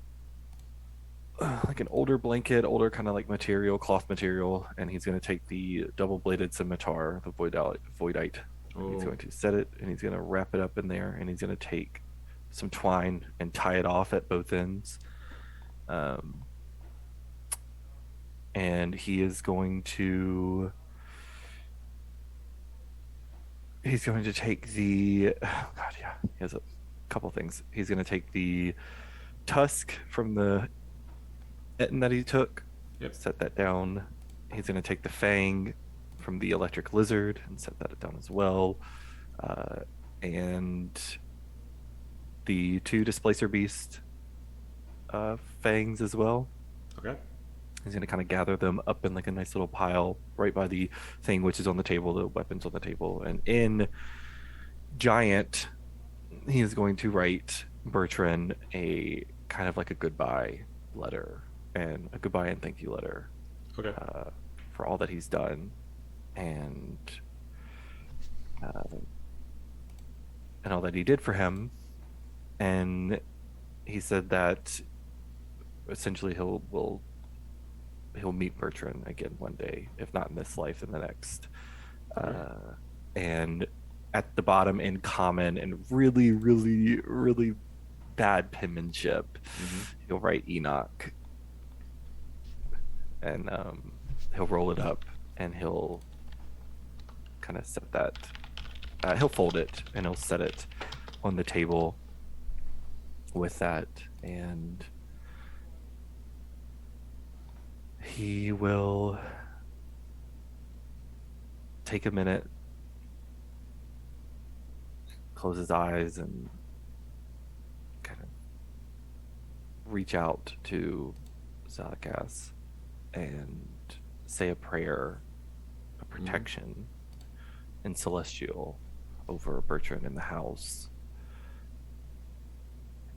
S4: like an older blanket, older kind of like material, cloth material, and he's going to take the double-bladed scimitar, the voidite.
S1: Oh.
S4: He's going to set it, and he's going to wrap it up in there, and he's going to take some twine and tie it off at both ends. And he is going to. He's going to take the. Oh God, yeah. He has a couple things. He's going to take the tusk from the Etten that he took.
S1: Yep.
S4: Set that down. He's going to take the fang from the electric lizard and set that down as well. And the 2 displacer beast fangs as well.
S1: Okay.
S4: He's going to kind of gather them up in like a nice little pile right by the thing which is on the table, the weapons on the table. And in giant, he is going to write Bertrand a kind of like a goodbye letter and a goodbye and thank you letter
S1: Okay.
S4: for all that he's done, and all that he did for him. And he said that essentially he'll meet Bertrand again one day, if not in this life, in the next. And at the bottom, in common and really, really, really bad penmanship, he'll write Enoch, and he'll roll it up, and he'll kind of set that. He'll fold it, and he'll set it on the table with that, and he will take a minute, close his eyes, and kind of reach out to Zalakas and say a prayer of protection and celestial over Bertrand in the house.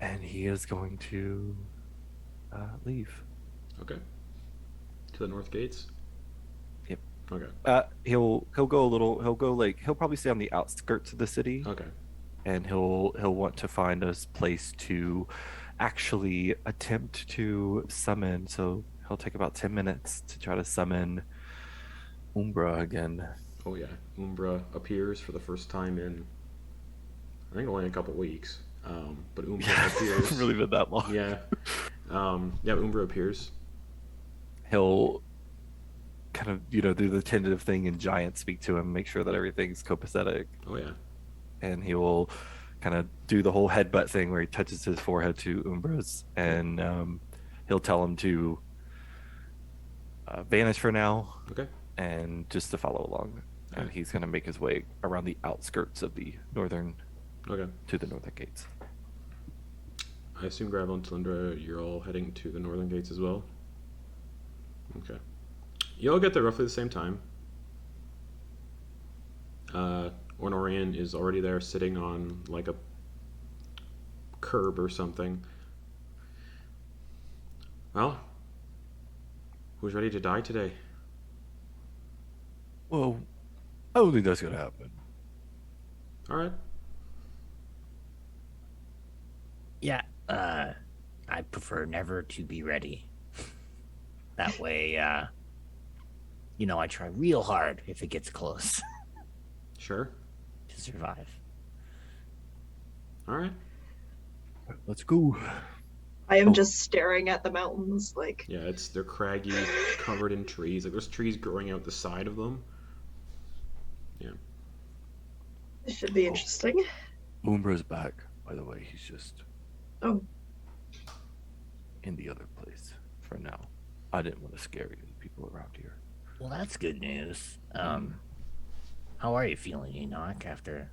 S4: And he is going to leave.
S1: Okay. To the north gates.
S4: Yep.
S1: Okay.
S4: He'll go a little. He'll probably stay on the outskirts of the city.
S1: Okay.
S4: And he'll want to find a place to actually attempt to summon. So He'll take about 10 minutes to try to summon Umbra again.
S1: Oh yeah, Umbra appears for the first time in, I think, only a couple weeks. But Umbra appears.
S4: really been that long.
S1: Yeah. Yeah, Umbra appears.
S4: He'll kind of, do the tentative thing and giant speak to him, make sure that everything's copacetic.
S1: Oh yeah.
S4: And he will kind of do the whole headbutt thing where he touches his forehead to Umbra's, and he'll tell him to vanish for now
S1: Okay.
S4: and just to follow along. And
S1: Alright.
S4: he's going to make his way around the outskirts of the northern
S1: Okay.
S4: gates.
S1: I assume Gravel and Talindra, you're all heading to the northern gates as well? Okay. You all get there roughly the same time. Ornorian is already there sitting on like a curb or something. Well, who's ready to die today?
S4: Well, I don't think that's going to happen.
S1: Alright.
S3: Yeah, I prefer never to be ready. That way, I try real hard if it gets close
S1: Sure.
S3: to survive.
S1: Alright.
S4: Let's go.
S5: I am
S4: Oh.
S5: just staring at the mountains, like,
S1: Yeah, they're craggy, covered in trees. Like there's trees growing out the side of them.
S5: this should be interesting.
S4: Umbra's back, by the way. He's just
S5: Oh,
S4: in the other place for now. I didn't want to scare you, the people around here.
S3: Well, that's good news. How are you feeling, Enoch, after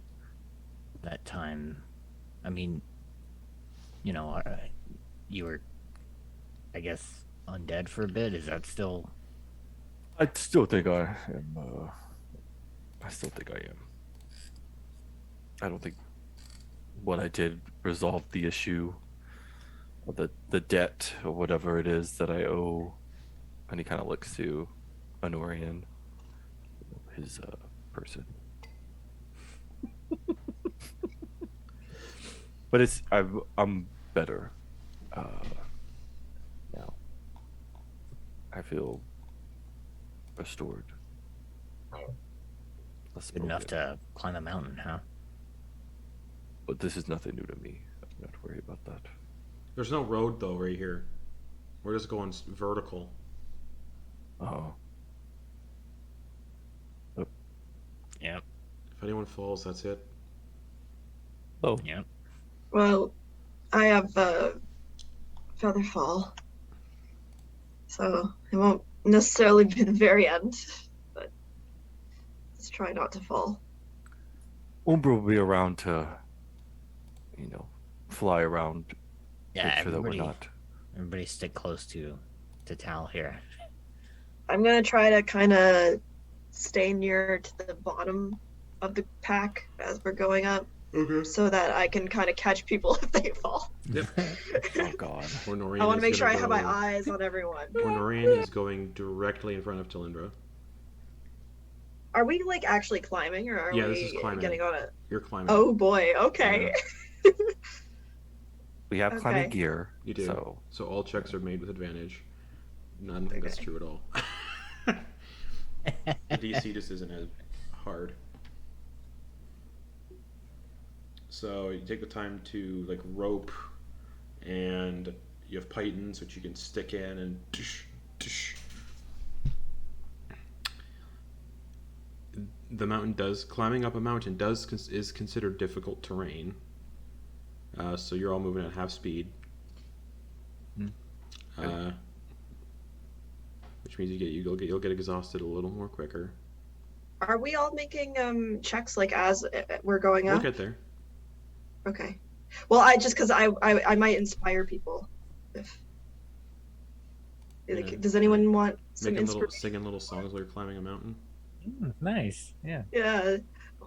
S3: that time? I mean, you were, I guess, undead for a bit. Is that still?
S4: I still think I am. I still think I am. I don't think what I did resolved the issue, or the debt, or whatever it is that I owe. And he kind of looks to Honorian, his person. But I'm better now. I feel restored. Less
S3: Good enough
S4: broken.
S3: to climb a mountain, huh?
S4: But this is nothing new to me. I'm not worried about that.
S1: There's no road though right here. We're just going vertical.
S4: Oh,
S3: Yep.
S1: If anyone falls, that's it.
S4: oh,
S3: Yep.
S5: well, I have feather fall, so it won't necessarily be the very end, but let's try not to fall.
S4: Umbra will be around to, fly around.
S3: Yeah.
S4: Make sure that we're
S3: Everybody,
S4: not.
S3: everybody, stick close to Tal here.
S5: I'm gonna try to kind of stay near to the bottom of the pack as we're going up,
S1: Okay.
S5: so that I can kind of catch people if they fall.
S1: Yep.
S4: Oh God.
S1: Ornorian
S5: I want
S1: is
S5: to make sure I
S1: gonna
S5: have my
S1: go-
S5: eyes on everyone.
S1: Ornorian is going directly in front of Talindra.
S5: Are we like actually climbing, or are
S1: Yeah,
S5: we
S1: this is climbing.
S5: getting on it?
S1: You're climbing.
S5: Oh boy. Okay.
S4: We have climbing
S5: Okay.
S4: gear.
S1: You do.
S4: So
S1: So all checks are made with advantage. No, I don't think that's
S5: Okay.
S1: true at all. The DC just isn't as hard. So you take the time to like rope, and you have pythons which you can stick in and tush, tush. The mountain does climbing up a mountain is considered difficult terrain. So you're all moving at half speed. Which means you'll get exhausted a little more quicker.
S5: Are we all making checks like as we're going
S1: We'll
S5: up?
S1: get there.
S5: Okay. Well, I just because I might inspire people. If
S1: Yeah.
S5: Does anyone want some
S1: Making little
S5: inspiration?
S1: singing little songs while you're climbing a mountain.
S2: Nice. Yeah.
S5: Yeah.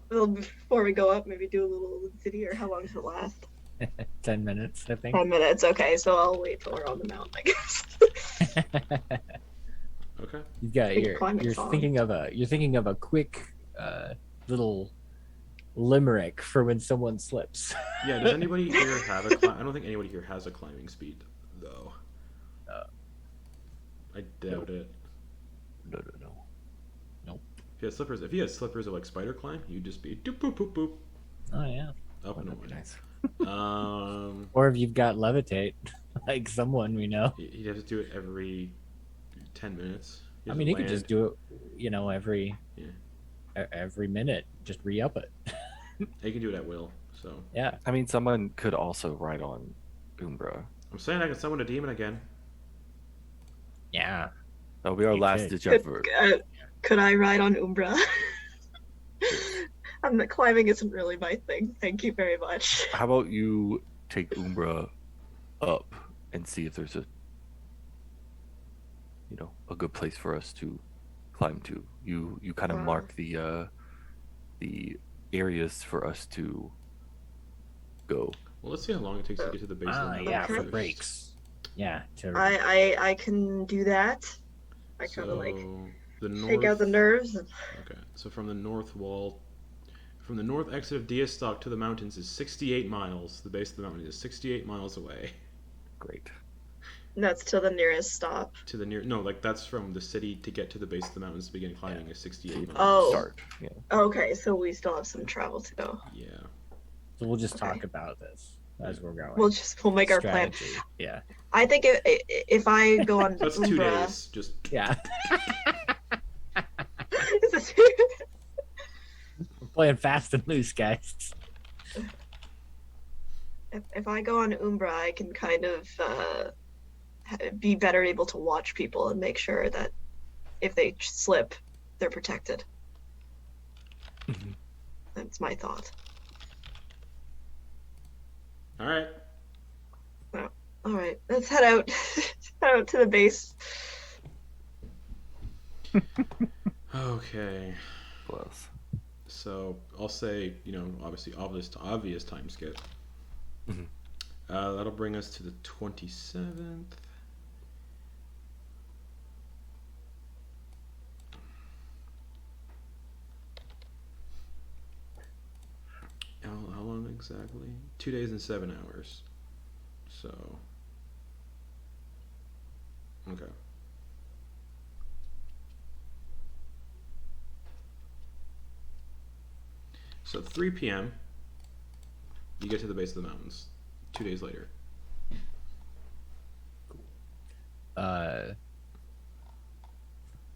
S5: Well, before we go up, maybe do a little video. Or how long does it last?
S2: 10 minutes, I think.
S5: 10 minutes. Okay, so I'll wait till we're on the mountain, I guess.
S1: Okay.
S2: You got
S5: Big climate
S2: you're
S5: song.
S2: thinking of a quick little limerick for when someone slips.
S1: Yeah. Does anybody here have a? I don't think anybody here has a climbing speed, though. I doubt it.
S4: No.
S1: If he had slippers of like spider climb, you'd just be doop boop boop boop
S3: Oh yeah.
S1: up and
S4: That'd be
S1: away.
S4: nice.
S3: Or if you've got levitate, like someone we know.
S1: He'd have to do it every 10 minutes.
S3: I mean, he could just do it, every
S1: Yeah.
S3: every minute, just re-up it.
S1: He can do it at will. So
S3: Yeah.
S4: I mean, someone could also ride on Umbra.
S1: I'm saying I can summon a demon again.
S3: Yeah.
S4: That'll be our
S3: You
S4: last
S3: could.
S4: ditch effort.
S5: Could I ride on Umbra? Climbing isn't really my thing. Thank you very much.
S4: How about you take Umbra up and see if there's a good place for us to climb to. You kind of
S5: Wow.
S4: mark the areas for us to go.
S1: Well, let's see how long it takes to get to the base of the mountain
S3: Yeah, for
S5: Okay.
S1: first.
S3: breaks. Yeah.
S5: I can do that. I kind of like
S1: the north.
S5: take out the nerves.
S1: Okay, so from the north exit of Diastok to the mountains is 68 miles. The base of the mountain is 68 miles away.
S4: Great.
S5: And that's to the nearest stop.
S1: To the that's from the city to get to the base of the mountains to begin climbing is 68 miles.
S5: Oh.
S4: Start. Yeah.
S5: Okay, so we still have some travel to go.
S1: Yeah.
S3: So we'll just
S5: Okay.
S3: talk about this as we're going.
S5: We'll make our plan.
S3: Strategy. Yeah.
S5: I think if I go on
S1: That's 2
S5: Umbra,
S1: days. Just
S3: Yeah.
S5: Is
S3: We're playing fast and loose, guys.
S5: if I go on Umbra, I can kind of be better able to watch people and make sure that if they slip, they're protected.
S4: Mhm.
S5: That's my thought.
S1: all right.
S5: All right, let's head out. Head out to the base.
S1: Okay.
S4: Bless.
S1: So I'll say, obviously obvious time skip.
S4: Mhm.
S1: That'll bring us to the 27th. How long exactly? 2 days and 7 hours. So. Okay. So 3 p.m. You get to the base of the mountains. 2 days later.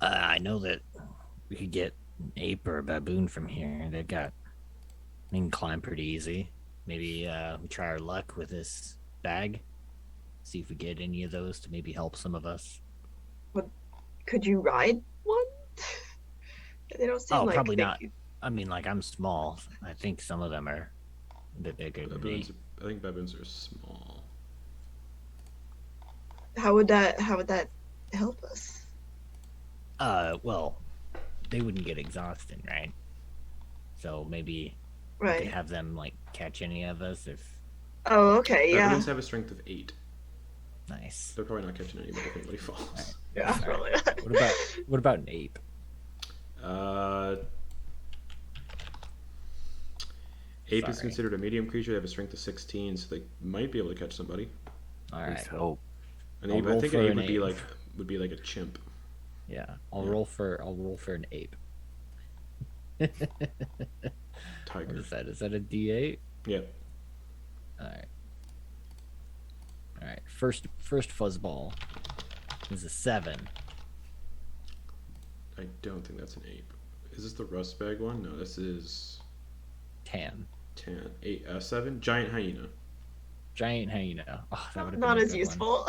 S3: I know that we could get an ape or a baboon from here. They can climb pretty easy. Maybe we try our luck with this bag. See if we get any of those to maybe help some of us.
S5: Could you ride one? They don't seem like
S3: probably
S5: they-
S3: not. I mean, like, I'm small. I think some of them are a bit bigger than me.
S1: I think baboons are small.
S5: How would that help us?
S3: Well, they wouldn't get exhausted, right? So maybe we could
S5: Right.
S3: have them like catch any of us if
S5: Oh, okay, yeah.
S1: Baboons have a strength of 8.
S3: nice.
S1: They're probably not catching anybody if anybody falls.
S5: Yeah,
S3: Sorry.
S5: probably.
S3: What about an ape?
S1: Ape is
S3: Sorry.
S1: considered a medium creature. They have a strength of 16, so they might be able to catch somebody.
S3: All
S4: Please
S3: right.
S4: help.
S1: An
S3: I'll
S1: ape, I
S3: roll
S1: think an
S3: for
S1: ape
S3: an
S1: would be like a chimp.
S3: Yeah, I'll
S1: Yeah.
S3: roll for an ape. What
S1: Tiger.
S3: is that? Is that a D8?
S1: Yeah.
S3: All right. All right. First fuzzball is a 7.
S1: I don't think that's an ape. Is this the rust bag one? No, this is
S3: 10.
S1: 10. 8, 7. Giant hyena.
S3: Giant hyena. Oh, that would have
S5: Not
S3: been a
S5: as
S3: good
S5: useful.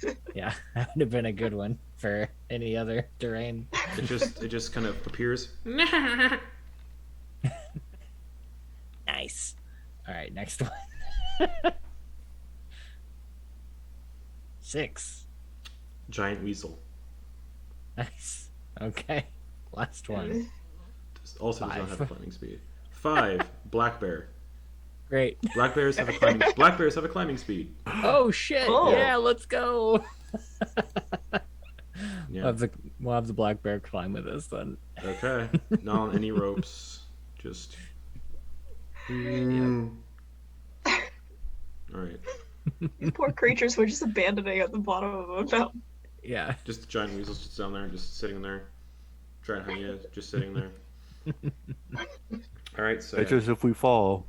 S3: One. Yeah, that would have been a good one for any other terrain.
S1: It just kind of appears.
S3: Nice. All right, next one. 6.
S1: Giant weasel.
S3: Nice. Okay. Last one.
S1: This also does not
S3: 5.
S1: have a climbing speed. 5. Black bear.
S3: Great.
S1: Black bears have a climbing speed.
S3: Oh shit!
S5: Oh.
S3: Yeah, let's go.
S1: Yeah.
S3: We'll have the black bear climb with us then.
S1: Okay. Not on any ropes. Just. All right.
S5: These poor creatures were just abandoning at the bottom of a mountain.
S2: Yeah.
S1: Just the giant weasels just down there, just sitting there, trying to hunt you, just sitting there. All right, so
S4: It's just if we fall.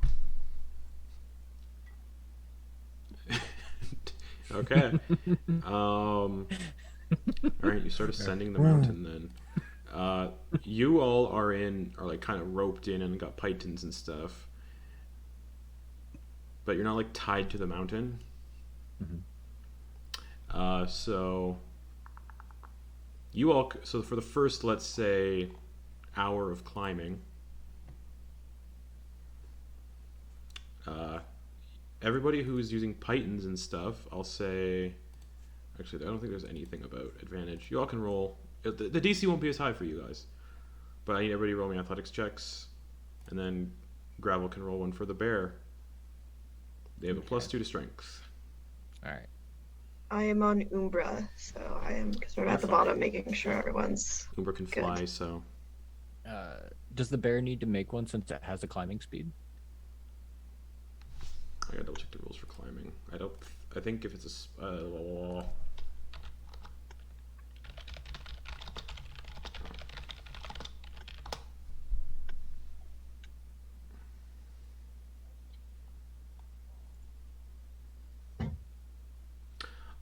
S1: okay. All right, you start ascending the mountain then. You all are like kind of roped in and got pythons and stuff, but you're not like tied to the mountain. So you all. So for the first, let's say, hour of climbing, everybody who's using pythons and stuff, I'll say. Actually, I don't think there's anything about advantage. You all can roll. The DC won't be as high for you guys, but I need everybody to roll me athletics checks, and then Gravel can roll one for the bear. They have a +2 to strength.
S2: All right.
S5: I am on Umbra, so I am because we're at the bottom, making sure everyone's.
S1: Uber can
S5: Good.
S1: fly, so
S2: Does the bear need to make one since it has a climbing speed?
S1: I gotta double check the rules for climbing. I think if it's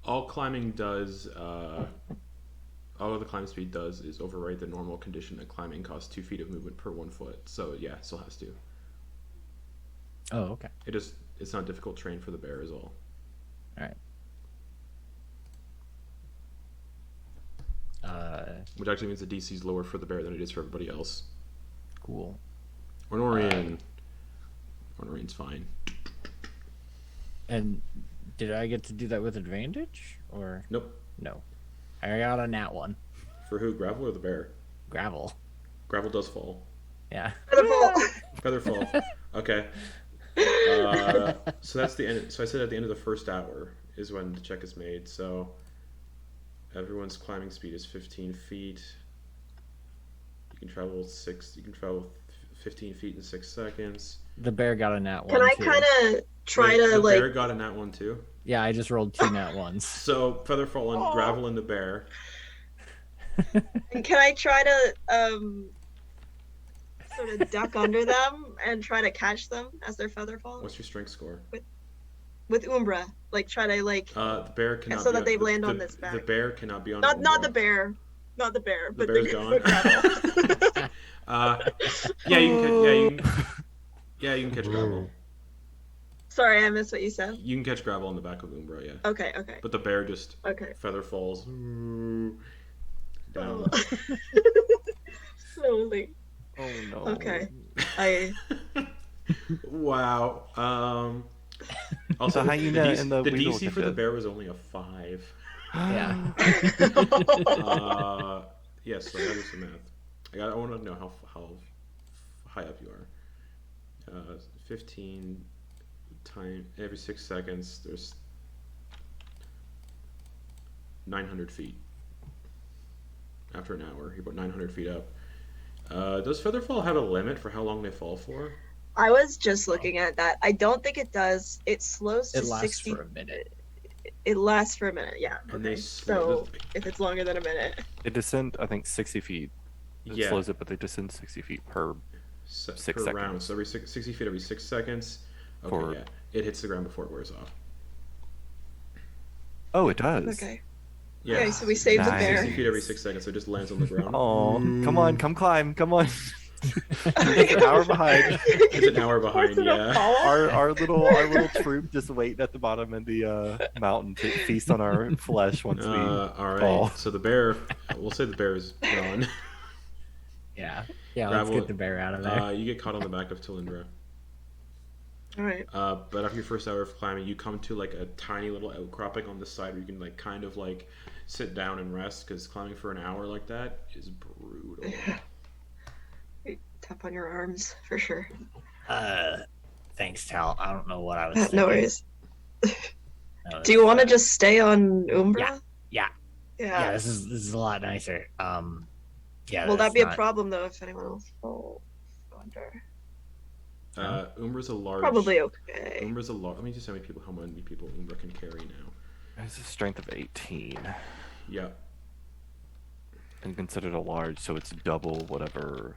S1: all climbing does, all the climb speed does is override the normal condition that climbing costs 2 feet of movement per 1 foot. So yeah, it still has to.
S2: Oh, okay.
S1: It's not difficult terrain for the bear is all.
S2: All right.
S1: Which actually means the DC is lower for the bear than it is for everybody else.
S2: Cool.
S1: Ornorian's fine.
S2: And did I get to do that with advantage or
S1: Nope.
S2: no? I got a nat one.
S1: For who? Gravel or the bear?
S2: Gravel.
S1: Gravel does fall.
S2: Yeah.
S1: Feather fall. Okay. So that's the end. So I said at the end of the first hour is when the check is made. So everyone's climbing speed is 15 feet. You can travel 15 feet in 6 seconds.
S2: The bear got a nat one.
S5: Can I
S2: too.
S5: kind of try
S1: Wait,
S5: to
S1: the
S5: like?
S1: bear got a nat one too.
S2: Yeah, I just rolled 2 nat ones.
S1: So Featherfall and Gravel and the bear.
S5: Can I try to sort of duck under them and try to catch them as their feather falls
S1: What's your strength score?
S5: with Umbra? Like try to like
S1: The bear cannot.
S5: so
S1: be
S5: that they
S1: the,
S5: land
S1: the,
S5: on this back.
S1: The bear cannot be on.
S5: not
S1: Umbra.
S5: the bear, not the bear,
S1: The
S5: but
S1: bear's
S5: the
S1: gone.
S5: Gravel.
S1: Yeah, you can catch Gravel.
S5: Sorry, I missed what you said.
S1: You can catch Gravel on the back of Umbra, yeah.
S5: Okay.
S1: But the bear just
S5: Okay.
S1: feather falls down.
S5: Slowly.
S4: Oh no.
S5: Okay.
S1: Wow. Also,
S4: The hyena and the weasel
S1: DC
S4: can
S1: for the
S4: fit.
S1: bear was only a 5.
S2: Yeah.
S1: Yes, so I gotta do some math. I want to know how high up you are. 15 times every 6 seconds. There's 900 feet. After an hour, you're about 900 feet up. Does Featherfall have a limit for how long they fall for?
S5: I was just looking at that. I don't think it does. It slows to
S2: It lasts
S5: 60.
S2: for a minute.
S5: It lasts for a minute, yeah.
S1: And
S5: Okay.
S1: they
S5: So if it's longer than a minute.
S4: They descend, I think, 60 feet. It
S1: Yeah.
S4: slows it, but they descend 60 feet per. 6
S1: per round.
S4: seconds.
S1: So every 60 feet every 6 seconds. Okay,
S4: For-
S1: yeah. It hits the ground before it wears off.
S4: Oh, it does.
S5: Okay.
S1: Yeah.
S5: Okay, so we saved the
S4: Nice.
S5: bear.
S1: 60 feet every 6 seconds, so it just lands on the ground.
S4: Oh, come on, come climb, come on. It's an hour behind.
S1: It's an hour behind,
S5: Force it to
S1: yeah.
S5: fall.
S4: Our little troop just waiting at the bottom of the mountain to feast on our flesh once we.
S1: All right.
S4: fall.
S1: So the bear, we'll say the bear is gone.
S2: Yeah. Yeah,
S1: Gravel,
S2: let's get the bear out of there.
S1: You get caught on the back of Tilindra.
S5: All right.
S1: But after your first hour of climbing, you come to like a tiny little outcropping on the side where you can like kind of like sit down and rest because climbing for an hour like that is brutal.
S5: Tap on your arms for sure.
S3: Thanks, Tal. I don't know what I was
S5: No
S3: thinking.
S5: worries.
S3: No,
S5: Do you want to just stay on Umbra?
S3: Yeah.
S5: Yeah.
S3: Yeah, this is a lot nicer. Yeah.
S5: Will that
S3: that's
S5: be a
S3: not-
S5: problem though if anyone else falls under?
S1: Umbra's a large.
S5: Probably okay.
S1: Umbra's a large. Let me just how many people Umbra can carry now.
S4: It's a strength of 18.
S1: Yeah.
S4: and considered a large, so it's double whatever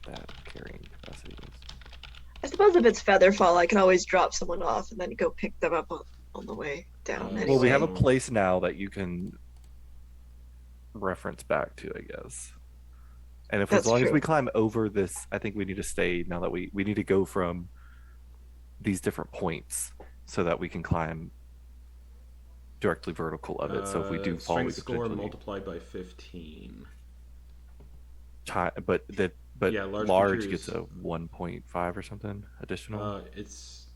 S4: that carrying capacity is.
S5: I suppose if it's Featherfall, I can always drop someone off and then go pick them up on the way down.
S1: Well,
S5: Anyway.
S4: Well, we have a
S1: So-
S4: place now that you can reference back to, I guess. And if as
S5: That's
S4: long as
S5: true.
S4: we climb over this, I think we need to stay now that we need to go from these different points so that we can climb directly vertical of it. So if we do fall, we
S1: strength
S4: could
S1: score
S4: potentially
S1: multiplied by 15.
S4: but
S1: Yeah, large
S4: large
S1: creatures-
S4: gets a 1.5 or something additional.
S1: It's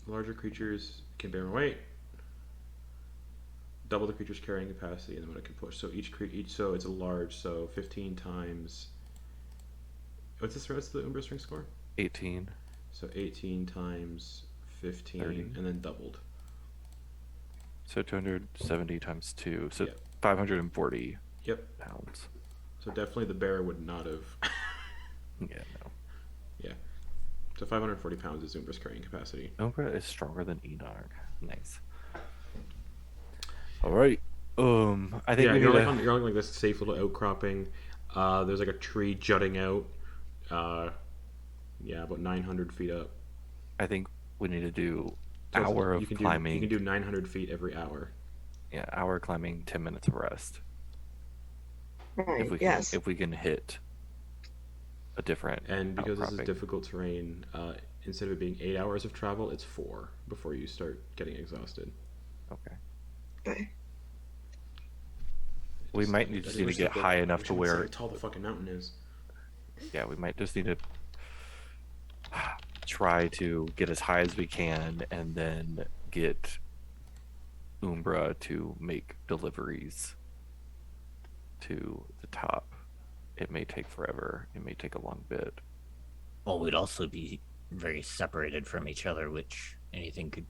S1: larger creatures can bear more weight. Double the creature's carrying capacity, and then what it can push. So each so it's a large. So 15 times. What's the Umbra strength score?
S4: 18.
S1: So 18 times 15,
S4: 30.
S1: and then doubled.
S4: So 270 times 2. So
S1: Yep.
S4: 540
S1: Yep.
S4: pounds.
S1: So definitely the bear would not have.
S4: Yeah, no.
S1: So 540 pounds is Umbra's carrying capacity.
S4: Umbra is stronger than Enoch. Nice. All right. I think
S1: Yeah,
S4: we
S1: you're
S4: need
S1: like,
S4: to...
S1: you're on like this safe little outcropping. There's like a tree jutting out. Yeah, about 900 feet up.
S4: I think we need to do
S1: So it's-
S4: hour
S1: you
S4: of
S1: can
S4: climbing.
S1: you can do 900 feet every hour.
S4: Yeah, hour climbing, 10 minutes of rest.
S5: Right.
S4: If we can,
S5: Yes.
S4: if we can hit a different
S1: And because this is
S4: outcropping.
S1: difficult terrain, instead of it being 8 hours of travel, it's 4 before you start getting exhausted.
S4: Okay.
S5: Okay.
S4: We might need to get high enough to where
S1: how tall the fucking mountain is.
S4: yeah, we might just need to try to get as high as we can and then get Umbra to make deliveries to the top. It may take forever. It may take a long bit.
S3: Well, we'd also be very separated from each other, which anything could,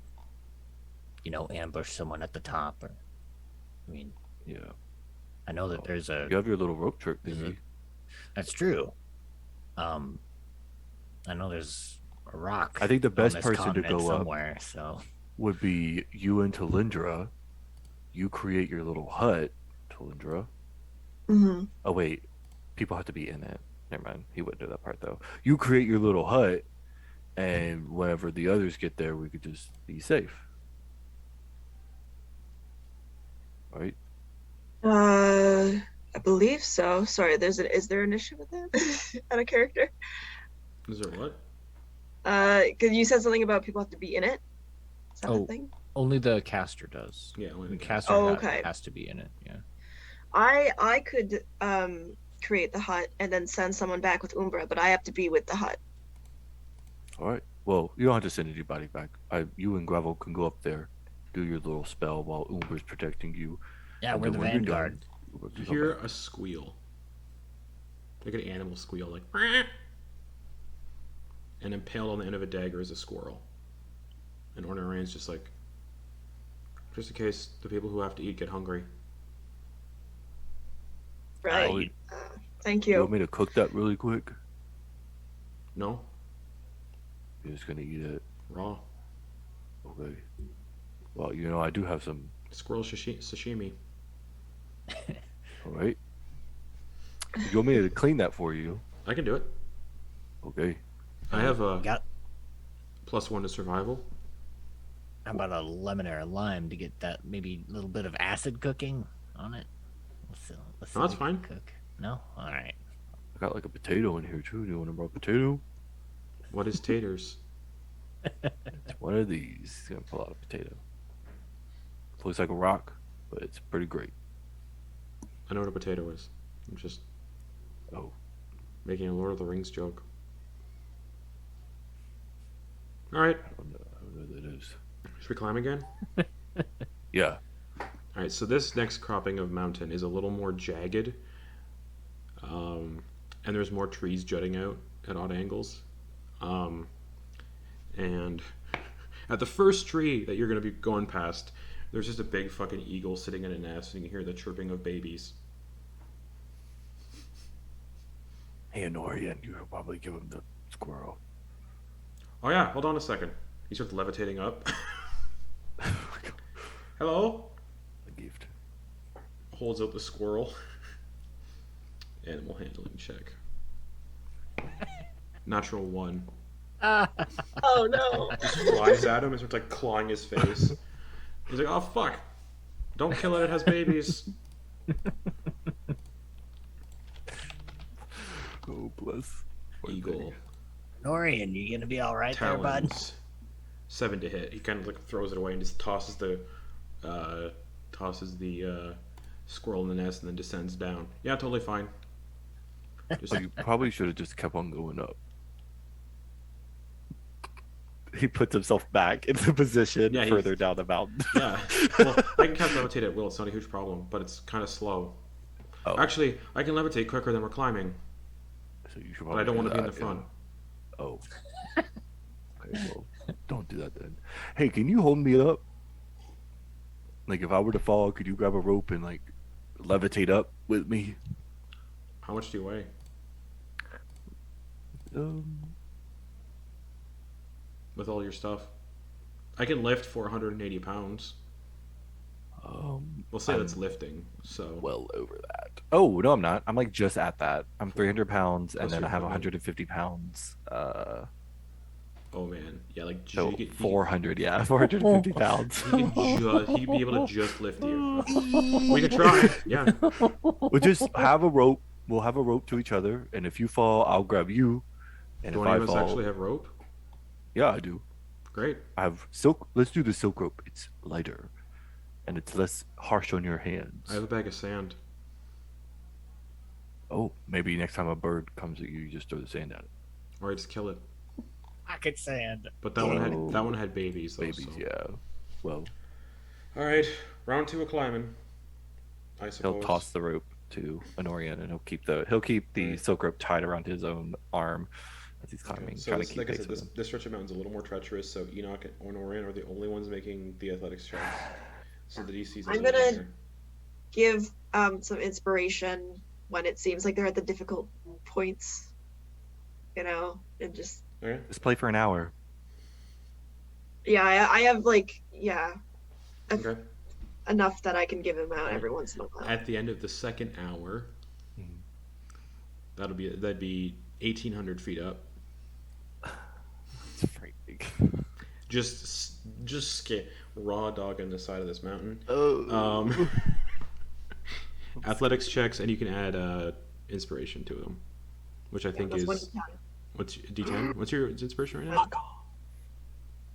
S3: ambush someone at the top. Or, I mean,
S4: Yeah.
S3: I know that there's a.
S4: You have your little rope trick
S3: Is
S4: thingy.
S3: it? That's true. I know there's a rock.
S4: I think the
S3: on
S4: best
S3: this
S4: person to
S3: continent
S4: go up
S3: somewhere. So
S4: would be you and Talindra. You create your little hut, Talindra.
S5: Hmm.
S4: Oh wait, people have to be in it. Never mind. He wouldn't do that part though. You create your little hut, and whenever the others get there, we could just be safe. Right?
S5: I believe so. Sorry, is there an issue with that? Out of character?
S1: Is there what?
S5: Because you said something about people have to be in it. Is that
S2: Oh.
S5: a thing?
S2: Only the caster does.
S1: Yeah, only
S2: The
S1: the
S2: caster
S5: Oh,
S2: ha-
S5: okay.
S2: has to be in it. Yeah.
S5: I could create the hut and then send someone back with Umbra, but I have to be with the hut.
S4: All right. Well, you don't have to send anybody back. You and Gravel can go up there, do your little spell while Umbra's protecting you.
S3: yeah,
S4: And
S3: we're
S4: then
S3: the
S4: when you're done,
S3: vanguard.
S4: Umbra can
S1: You
S4: come
S1: hear
S4: back.
S1: a squeal. Like an animal squeal, like. "Meow." And impaled on the end of a dagger is a squirrel. And Ornaran's just like, just in case the people who have to eat get hungry.
S5: Right.
S4: Oh,
S5: Thank
S4: you
S5: you.
S4: want me to cook that really quick?
S1: No,
S4: You're just gonna eat it.
S1: raw
S4: Okay. Well, I do have some.
S1: squirrel sashimi.
S4: All right. You want me to clean that for you?
S1: I can do it.
S4: Okay.
S1: I have a
S3: Got
S1: +1 to survival.
S3: how about a lemon or a lime to get that maybe little bit of acid cooking on it? Let's see
S1: No, that's
S3: if we can
S1: fine.
S3: Cook. No, all right.
S4: I got like a potato in here too. Do you want a raw potato?
S1: What is taters?
S4: It's one of these. He's gonna pull out a potato. Looks like a rock, but it's pretty great.
S1: I know what a potato is. I'm just
S4: Oh,
S1: making a Lord of the Rings joke. All right,
S4: I don't know what that is.
S1: should we climb again?
S4: Yeah.
S1: All right, so this next cropping of mountain is a little more jagged, and there's more trees jutting out at odd angles. And at the first tree that you're going to be going past, there's just a big fucking eagle sitting in a nest, and you can hear the chirping of babies.
S4: Hey, Anorian, you should probably give him the squirrel.
S1: Oh yeah, hold on a second. He starts levitating up. Hello?
S4: A gift.
S1: holds out the squirrel. Animal handling check. Natural 1.
S5: Oh no.
S1: Just flies at him and starts like clawing his face. He's like, oh fuck. Don't kill it, it has babies.
S4: Oh, bless. Poor
S1: Eagle.
S4: thing.
S3: Norian, you gonna be all right there, bud?
S1: Talons. 7 to hit. He kind of like throws it away and just tosses the squirrel in the nest and then descends down. Yeah, totally fine. Just
S4: So you probably should have just kept on going up. He puts himself back into position
S1: Yeah,
S4: further down the mountain.
S1: yeah. Well, I can cast levitate at will. It's not a huge problem, but it's kind of slow.
S4: Oh,
S1: Actually, I can levitate quicker than we're climbing,
S4: so you should
S1: but I don't want to be in the
S4: that,
S1: front.
S4: yeah. Oh. Okay, well, don't do that then. Hey, can you hold me up? Like, if I were to fall, could you grab a rope and, like, levitate up with me?
S1: How much do you weigh?
S4: Um,
S1: With all your stuff? I can lift 480 pounds. We'll say that's lifting, so.
S4: well over that. Oh, no, I'm not. I'm, like, just at that. I'm 300 pounds, and
S1: Plus
S4: then
S1: your
S4: I have
S1: equipment.
S4: 150 pounds.
S1: Oh man, yeah, like
S4: So
S1: you could-
S4: 400, yeah, 450 pounds.
S1: he'd be able to just lift you. We could try, yeah.
S4: We'll just have a rope. We'll have a rope to each other, and if you fall, I'll grab you. And
S1: Do
S4: if
S1: any
S4: I
S1: of us
S4: fall,
S1: actually have rope?
S4: yeah, I do.
S1: Great.
S4: I have silk. Let's do the silk rope. It's lighter, and it's less harsh on your hands.
S1: I have a bag of sand.
S4: Oh, maybe next time a bird comes at you, you just throw the sand at it.
S1: Or I just kill it.
S3: Pocket sand.
S1: But that one had babies though.
S4: Babies,
S1: so.
S4: yeah. Well,
S1: Alright, round 2 of climbing. I suppose.
S4: he'll toss the rope to Honorian, and he'll keep the
S1: Right.
S4: silk rope tied around his own arm as he's
S1: Okay,
S4: climbing,
S1: so
S4: trying
S1: this,
S4: to keep
S1: like I
S4: pace
S1: said,
S4: with
S1: this,
S4: him.
S1: this stretch of mountain's a little more treacherous, so Enoch and Orion are the only ones making the athletics checks. So the DC's
S5: I'm gonna- Give some inspiration when it seems like they're at the difficult points. You know, and just
S1: Okay.
S4: Just play for an hour.
S5: yeah, I have like
S1: Okay.
S5: enough that I can give him out every once in a while.
S1: At the end of the second hour,
S4: Mhm.
S1: that'd be 1,800 feet up.
S4: It's very big.
S1: Just raw dog on the side of this mountain.
S4: Oh.
S1: Athletics checks, and you can add inspiration to them, which I think
S5: That's
S1: is
S5: one D10.
S1: what's D10. What's your inspiration right now?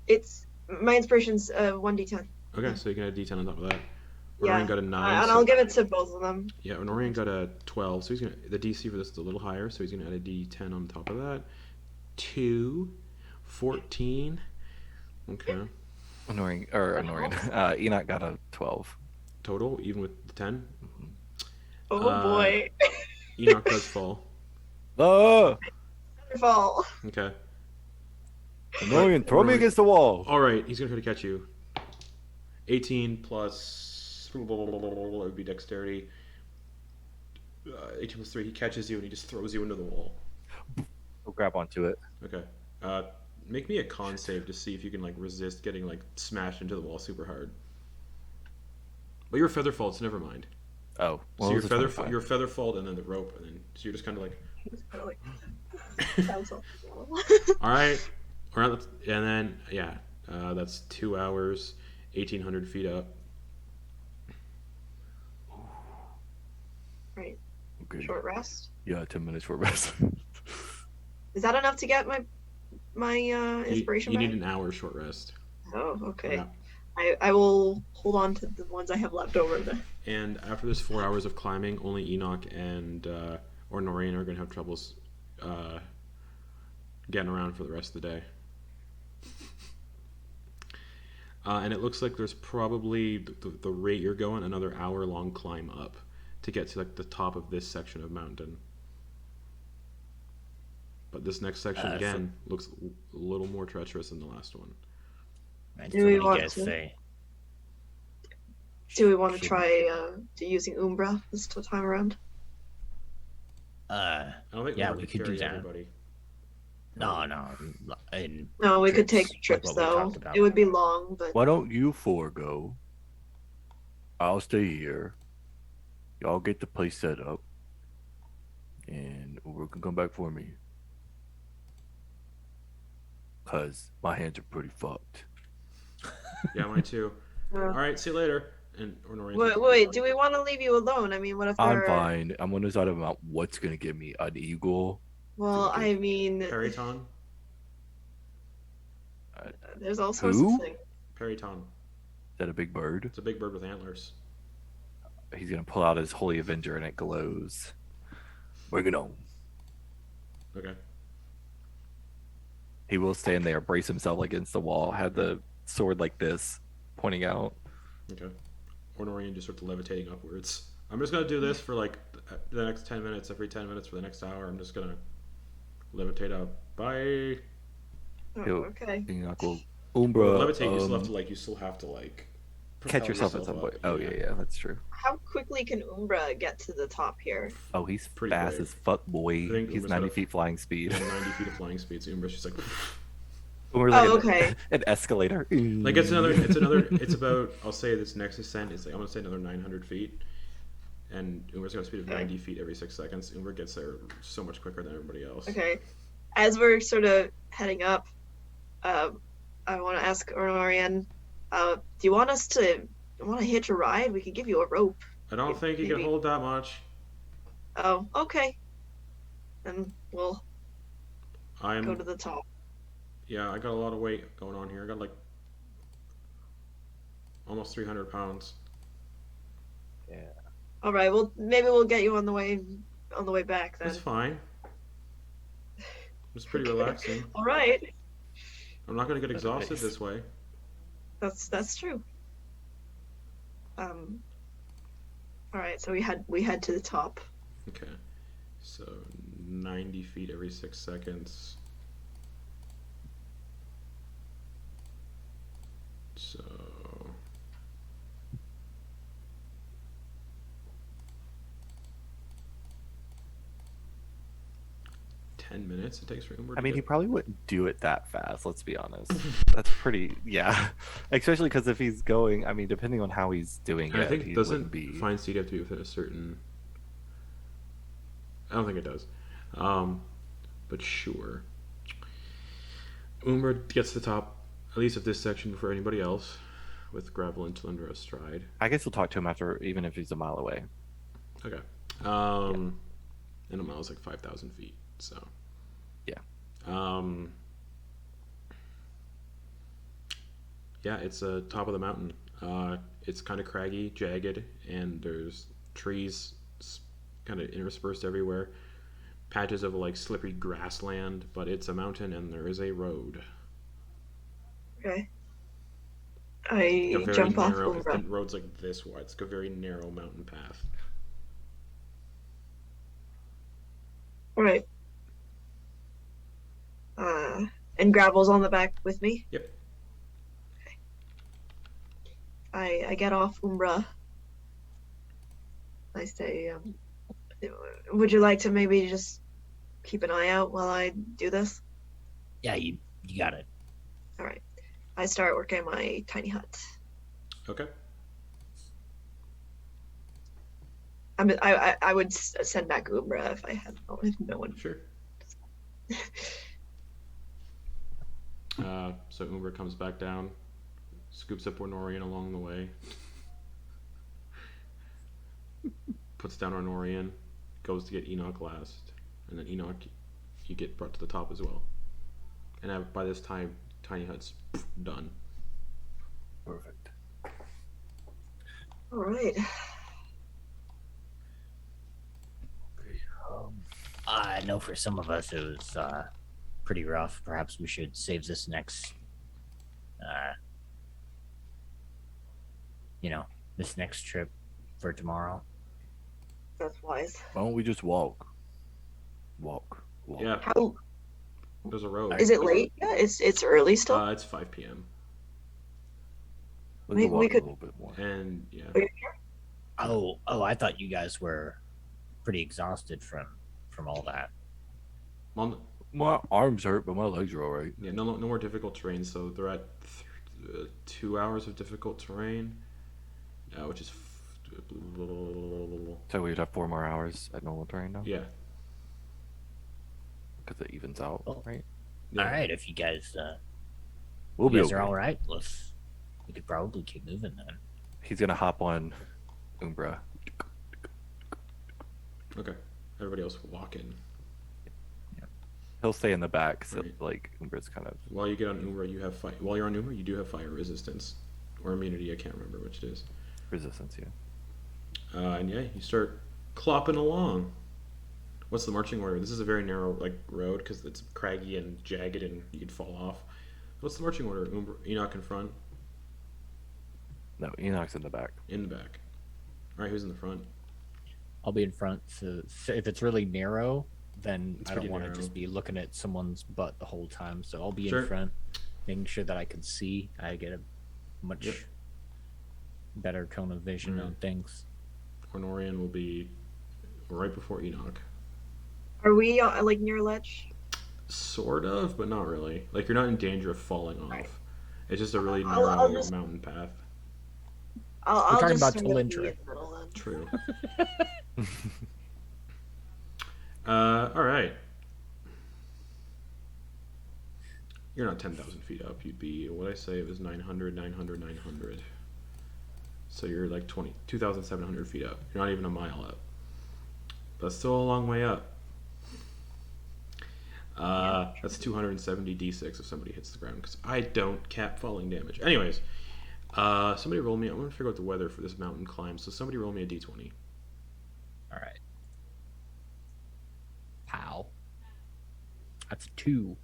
S5: It's my inspiration's 1d10.
S1: Okay, so you can add a D10 on top of that.
S5: Yeah,
S1: Orion got a 9.
S5: and
S1: so-
S5: I'll give it to both of them.
S1: Yeah, and Orion got a 12, so the DC for this is a little higher, so he's gonna add a D10 on top of that. 2, 14. Okay,
S4: Enoch got a 12.
S1: total even with the 10.
S5: Oh
S1: Uh,
S5: boy,
S1: Enoch does fall.
S4: Oh,
S5: fall.
S1: Okay.
S4: Honorian, throw me
S1: Honorian-
S4: against the wall.
S1: All right, he's gonna try to catch you. 18 plus it would be dexterity. 18 plus 3. He catches you and he just throws you into the wall.
S4: We'll grab onto it.
S1: Okay. Make me a con save to see if you can like resist getting like smashed into the wall super hard. But you're feather fault, so never mind.
S4: Oh, well,
S1: So
S4: it was a 25.
S1: you're feather fault and then the rope, and then so you're just kind of like,
S5: Sounds awful.
S1: all right, let's, and then yeah, that's 2 hours, 1,800 feet up.
S5: Right.
S4: Okay.
S5: Short rest.
S4: Yeah, 10 minutes for rest.
S5: Is that enough to get my inspiration
S1: You
S5: back?
S1: need an hour short rest.
S5: Oh, okay.
S1: Yeah.
S5: I will hold on to the ones I have left over then.
S1: And after this 4 hours of climbing, only Enoch and or Noreen are going to have troubles getting around for the rest of the day. And it looks like there's probably the rate you're going another hour-long climb up to get to like the top of this section of mountain. But this next section again looks a little more treacherous than the last one.
S3: Right,
S5: Do
S3: so
S5: we
S3: what do you
S5: want
S3: guys
S5: to?
S3: say?
S5: Do we want to try using Umbra this time around?
S1: I don't think
S3: Yeah,
S1: Laura
S3: we could do
S1: carry
S3: that.
S1: everybody.
S3: No. And
S5: No, we could take
S3: trips,
S5: trips
S3: like what we
S5: though.
S3: talked about.
S5: It would be long, but
S4: Why don't you four go? I'll stay here. Y'all get the place set up, and Uber can come back for me. Cause my hands are pretty fucked.
S1: Yeah, mine too.
S5: Uh,
S1: All right, see you later. And Norian's
S5: wait, do we want to leave you alone? I mean, what if
S4: I'm
S5: there?
S4: fine. I'm gonna decide about what's gonna give me an eagle.
S5: Well, I mean,
S1: Periton.
S5: there's all sorts
S4: Who?
S5: of things.
S1: Periton.
S4: Is that a big bird?
S1: It's a big bird with antlers.
S4: He's gonna pull out his Holy Avenger and it glows. Bring it on.
S1: Okay.
S4: He will stand there, brace himself against the wall, have the sword like this, pointing out.
S1: Okay. Norian just sort of levitating upwards. I'm just gonna do this for like the next 10 minutes. Every 10 minutes for the next hour, I'm just gonna levitate up. Bye.
S5: Oh,
S4: He'll-
S5: okay.
S4: Enoch will Umbra.
S1: Levitate. You still have to like
S4: catch
S1: propel
S4: yourself at some
S1: up.
S4: point. Oh yeah, that's true.
S5: How quickly can Umbra get to the top here?
S4: Oh, he's
S1: Pretty
S4: fast
S1: quick.
S4: as fuck, boy.
S1: I think
S4: He's
S1: Umbra's
S4: 90
S1: got a-
S4: feet flying speed.
S1: Yeah, 90 feet of flying speed. So Umbra's just like.
S4: We're
S5: Oh,
S4: like
S5: okay.
S4: an escalator.
S1: Like it's about, I'll say this next ascent is like, I'm gonna say another 900 feet, and Umbra's got a speed of 90 feet every 6 seconds. Umbra gets there so much quicker than everybody else.
S5: Okay. As we're sort of heading up, I want to ask Ornorian, do you want us to hitch a ride? We could give you a rope.
S1: I don't think you can
S5: Maybe.
S1: hold that much.
S5: Oh, okay. Then we'll go
S1: I'm
S5: to the top.
S1: Yeah, I got a lot of weight going on here. I got like almost 300 pounds.
S5: All right. Well, maybe we'll get you on the way back then.
S1: That's fine. It's pretty relaxing.
S5: All right.
S1: I'm not gonna get
S4: That's
S1: exhausted
S4: nice.
S1: this way.
S5: That's true. All right. So we head to the top.
S1: Okay. So 90 feet every 6 seconds. So $10 it takes for Umber
S4: I
S1: to
S4: mean, he
S1: get-
S4: probably wouldn't do it that fast. Let's be honest. That's pretty, yeah. Especially because if he's going, I mean, depending on how he's doing
S1: And
S4: it,
S1: I think
S4: he
S1: doesn't
S4: wouldn't be.
S1: Fine Seed have to be within a certain. I don't think it does, but sure. Umber gets to the top, at least of this section, before anybody else, with Gravel and Tulindra astride.
S4: I guess we'll talk to him after, even if he's a mile away.
S1: Okay. And a mile is like 5,000 feet, so.
S4: Yeah.
S1: Yeah, it's top of the mountain. It's kind of craggy, jagged, and there's trees kind of interspersed everywhere. Patches of like slippery grassland, but it's a mountain and there is a road.
S5: Okay. I
S1: A very
S5: jump off
S1: narrow.
S5: Umbra.
S1: The road's like this wide. It's like a very narrow mountain path.
S5: All right. And Gravel's on the back with me.
S1: Yep.
S5: I get off Umbra. I say, would you like to maybe just keep an eye out while I do this?
S3: Yeah, you got it.
S5: All right. I start working my tiny hut.
S1: Okay.
S5: I would send back Umbra if I had no one.
S1: Sure. So Umber comes back down, scoops up Ornorian along the way, puts down Ornorian, goes to get Enoch last, and then Enoch, you get brought to the top as well. And by this time, Tiny Hut's done.
S4: Perfect.
S5: All right.
S3: I know for some of us it was pretty rough. Perhaps we should save this next, this next trip for tomorrow.
S5: That's wise.
S4: Why don't we just walk? Walk.
S1: Yeah,
S5: How
S1: there's a road.
S5: is it late? Yeah, it's early still.
S1: It's 5 p.m.
S4: We
S5: We-
S4: can walk
S5: we could-
S4: a little bit more.
S1: And yeah,
S3: Oh, I thought you guys were pretty exhausted from all that.
S1: well,
S4: My arms hurt, but my legs are all right.
S1: yeah, no more difficult terrain. So they're at 2 hours of difficult terrain, which is
S4: So we'd have 4 more hours at normal terrain now?
S1: Yeah.
S4: Because it evens out,
S3: Oh.
S4: right?
S1: Yeah.
S3: All right, if you guys,
S4: We'll
S3: you
S4: be
S3: guys are
S4: okay.
S3: all right, we could probably keep moving then.
S4: He's gonna hop on Umbra.
S1: Okay. Everybody else will walk in.
S4: He'll stay in the back, so
S1: Right.
S4: like Umbra's kind of
S1: While you get on Umbra, you have while you're on Umbra, you do have fire resistance or immunity. I can't remember which it is.
S4: resistance, yeah.
S1: And yeah, you start clopping along. What's the marching order? This is a very narrow road because it's craggy and jagged, and you could fall off. What's the marching order? Enoch in front,
S4: No, Enoch's in the back.
S1: in the back. All right, who's in the front?
S2: I'll be in front. So if it's really narrow, then
S1: It's
S2: I don't
S1: pretty
S2: want to
S1: narrow.
S2: just be looking at someone's butt the whole time. So I'll be
S1: Sure.
S2: in front, making sure that I can see. I get a much
S1: Yep.
S2: better cone of vision
S1: Right.
S2: on things.
S1: Hornorian will be right before Enoch.
S5: Are we like near a ledge?
S1: Sort of, but not really. Like you're not in danger of falling off.
S5: Right.
S1: It's just a really
S5: I'll
S1: narrow
S5: just-
S1: mountain path.
S5: I'll
S2: talking
S5: just
S2: about
S5: sort of be
S2: Talindra.
S5: in the middle then.
S1: True. All right. You're not 10,000 feet up. You'd be, what I say, it was 900, 900, 900. So you're like 2,700 feet up. You're not even a mile up. That's still a long way up. That's 270 d6 if somebody hits the ground, because I don't cap falling damage. Anyways, somebody roll me, I'm going to figure out the weather for this mountain climb, so somebody roll me a d20.
S2: All right. Pow. That's a 2.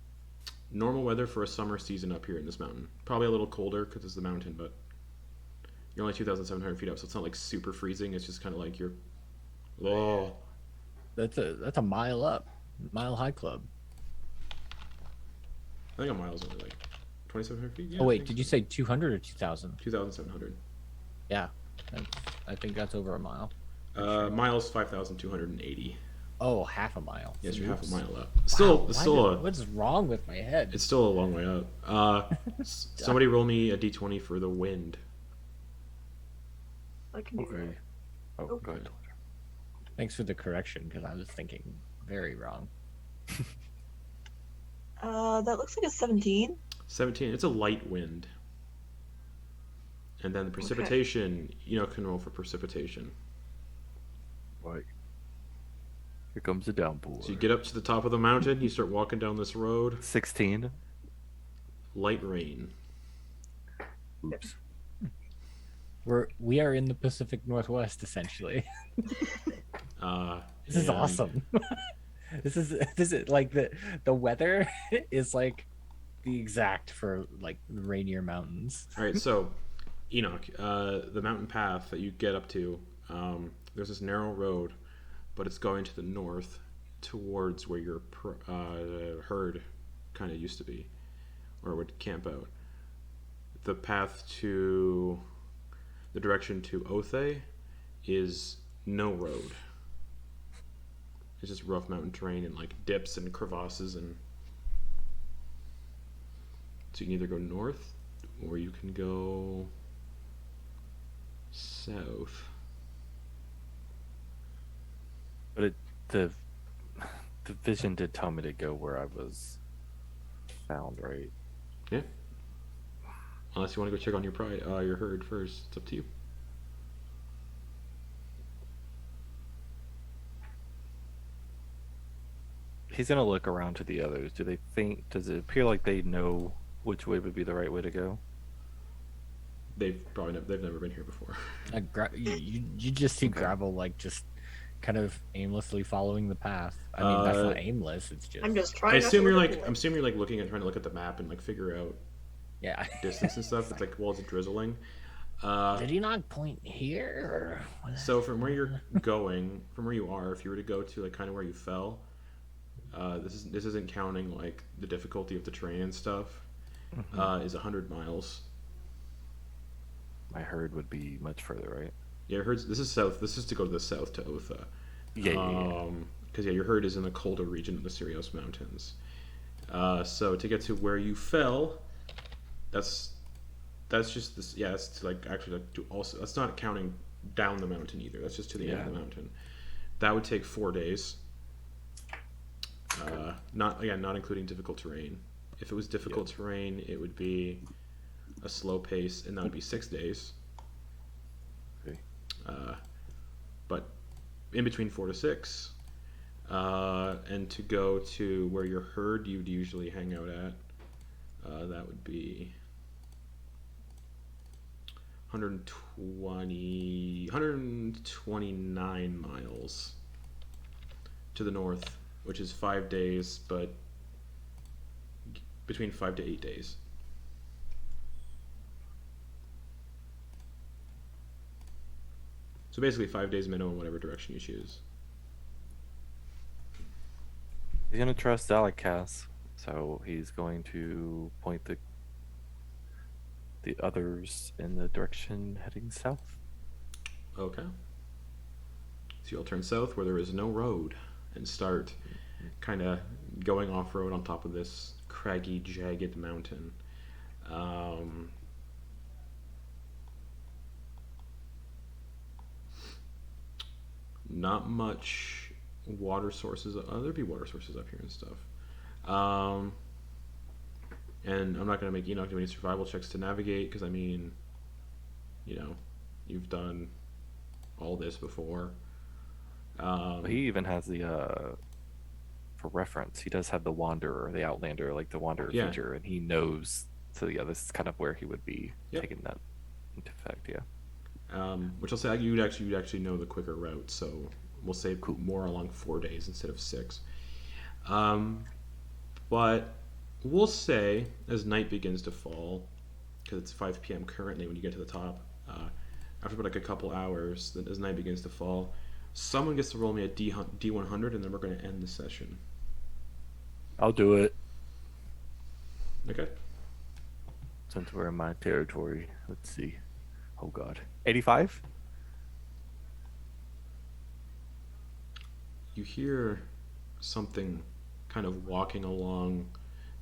S1: Normal weather for a summer season up here in this mountain. Probably a little colder because it's the mountain, but you're only 2,700 feet up, so it's not like super freezing. It's just kind of like you're. Oh,
S2: That's a mile up. Mile High Club.
S1: I think a mile's only like 2,700 feet. Yeah,
S2: Oh
S1: I
S2: wait,
S1: think
S2: did
S1: so.
S2: you say 200 or 2,000?
S1: 2,700.
S2: Yeah, I think that's over a mile.
S1: Miles 5,280.
S2: Oh, half a mile.
S1: Yes, you're half a
S2: Oops.
S1: mile up. Still,
S2: Wow,
S1: it's
S2: why
S1: still
S2: did- what's wrong with my head?
S1: it's still a long way up. Somebody roll me a d20 for the wind.
S5: I can do
S4: Okay. Oh,
S5: Oh.
S4: go ahead.
S2: Thanks for the correction, because I was thinking very wrong.
S5: that. That looks like a 17.
S1: 17. It's a light wind. And then the precipitation, can roll for precipitation.
S4: Right. Here comes the downpour.
S1: So you get up to the top of the mountain, you start walking down this road,
S4: 16.
S1: light rain.
S4: Oops.
S2: We are in the Pacific Northwest essentially. This is
S1: and-
S2: awesome. this is like the weather is like the exact for like the rainier mountains.
S1: All right, so Enoch, the mountain path that you get up to, there's this narrow road, but it's going to the north towards where your herd kind of used to be, or would camp out. The path to the direction to Othe is no road. It's just rough mountain terrain and like dips and crevasses, and so you can either go north or you can go south.
S4: But the vision did tell me to go where I was found, right?
S1: Unless you want to go check on your herd first, it's up to you.
S4: He's gonna look around to the others. Does it appear like they know which way would be the right way to go?
S1: They've never been here before.
S2: You just see
S4: Okay.
S2: Gravel like just kind of aimlessly following the path. I mean, that's
S1: Uh,
S2: not aimless. It's just
S5: I'm just
S1: I
S5: trying. not to
S1: assume you're
S5: look
S1: like
S5: at the
S1: I'm assuming you're like trying to look at the map and like figure out
S2: yeah.
S1: distance and stuff. It's like walls of drizzling.
S2: Did he not point here? Or...
S1: So from where you're going, from where you are, if you were to go to like kind of where you fell, this isn't counting like the difficulty of the terrain and stuff. Is 100 miles.
S4: My herd would be much further, right?
S1: Yeah, your herd's, this is south. This is to go to the south to Otha.
S4: Yeah.
S1: Because your herd is in the colder region of the Sirios Mountains. So to get to where you fell, that's just this. Yeah, it's to like actually like do also. That's not counting down the mountain either. That's just to the end
S4: Yeah.
S1: of the mountain. That would take 4 days. Not including difficult terrain. If it was difficult terrain, it would be a slow pace, and that would be 6 days.
S4: Okay.
S1: But in between 4 to 6, and to go to where your herd you'd usually hang out at, that would be 129 miles to the north, which is 5 days, but between 5 to 8 days. So basically 5 days minimum, whatever direction you choose.
S4: He's gonna trust Alakaz, so he's going to point the others in the direction heading south.
S1: Okay. So you'll turn south where there is no road and start kind of going off road on top of this craggy, jagged mountain. Not much water sources. There'd be water sources up here and stuff. And I'm not going to make Enoch do any survival checks to navigate because, I mean, you know, you've done all this before.
S4: He even has the for reference. He does have the Wanderer, the Outlander, like the Wanderer
S1: Yeah.
S4: feature, and he knows. So yeah, this is kind of where he would be
S1: Yep.
S4: taking that into effect. Yeah.
S1: Which I'll say you'd actually know the quicker route, so we'll say more along 4 days instead of 6. But we'll say as night begins to fall, because it's 5 p.m. currently when you get to the top, after about like a couple hours, that as night begins to fall, someone gets to roll me a D100, and then we're going to end the session.
S4: I'll do it
S1: Okay.
S4: since we're in my territory. Let's see. Oh God, 85.
S1: You hear something kind of walking along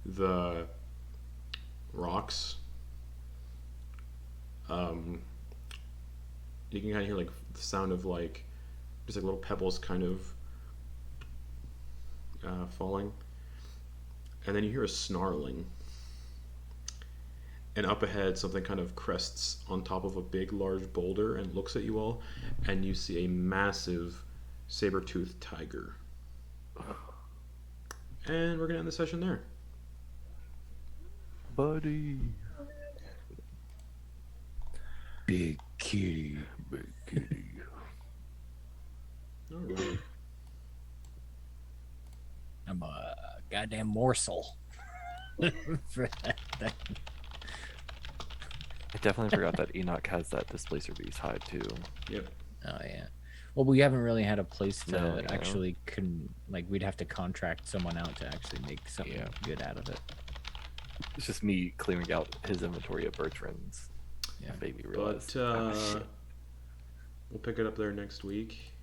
S1: the rocks. You can kind of hear like the sound of like just like little pebbles kind of falling, and then you hear a snarling. And up ahead, something kind of crests on top of a big, large boulder and looks at you all, and you see a massive saber-toothed tiger. And we're gonna end the session there.
S4: Buddy.
S3: Big kitty.
S4: Big kitty.
S1: All right.
S3: I'm a goddamn morsel. For that thing.
S4: I definitely forgot that Enoch has that Displacer Beast hide too.
S1: Yep.
S2: Oh yeah. Well, we haven't really had a place to
S4: No, yeah.
S2: actually we'd have to contract someone out to actually make something
S4: Yeah.
S2: good out of it.
S4: It's just me clearing out his inventory of Bertrand's.
S2: Yeah.
S4: Baby realized.
S1: But
S4: Ah, shit.
S1: we'll pick it up there next week.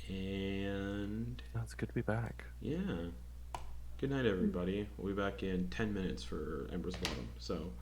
S1: And
S4: It's good to be back.
S1: yeah. Good night, everybody. We'll be back in 10 minutes for Ember's Bottom. So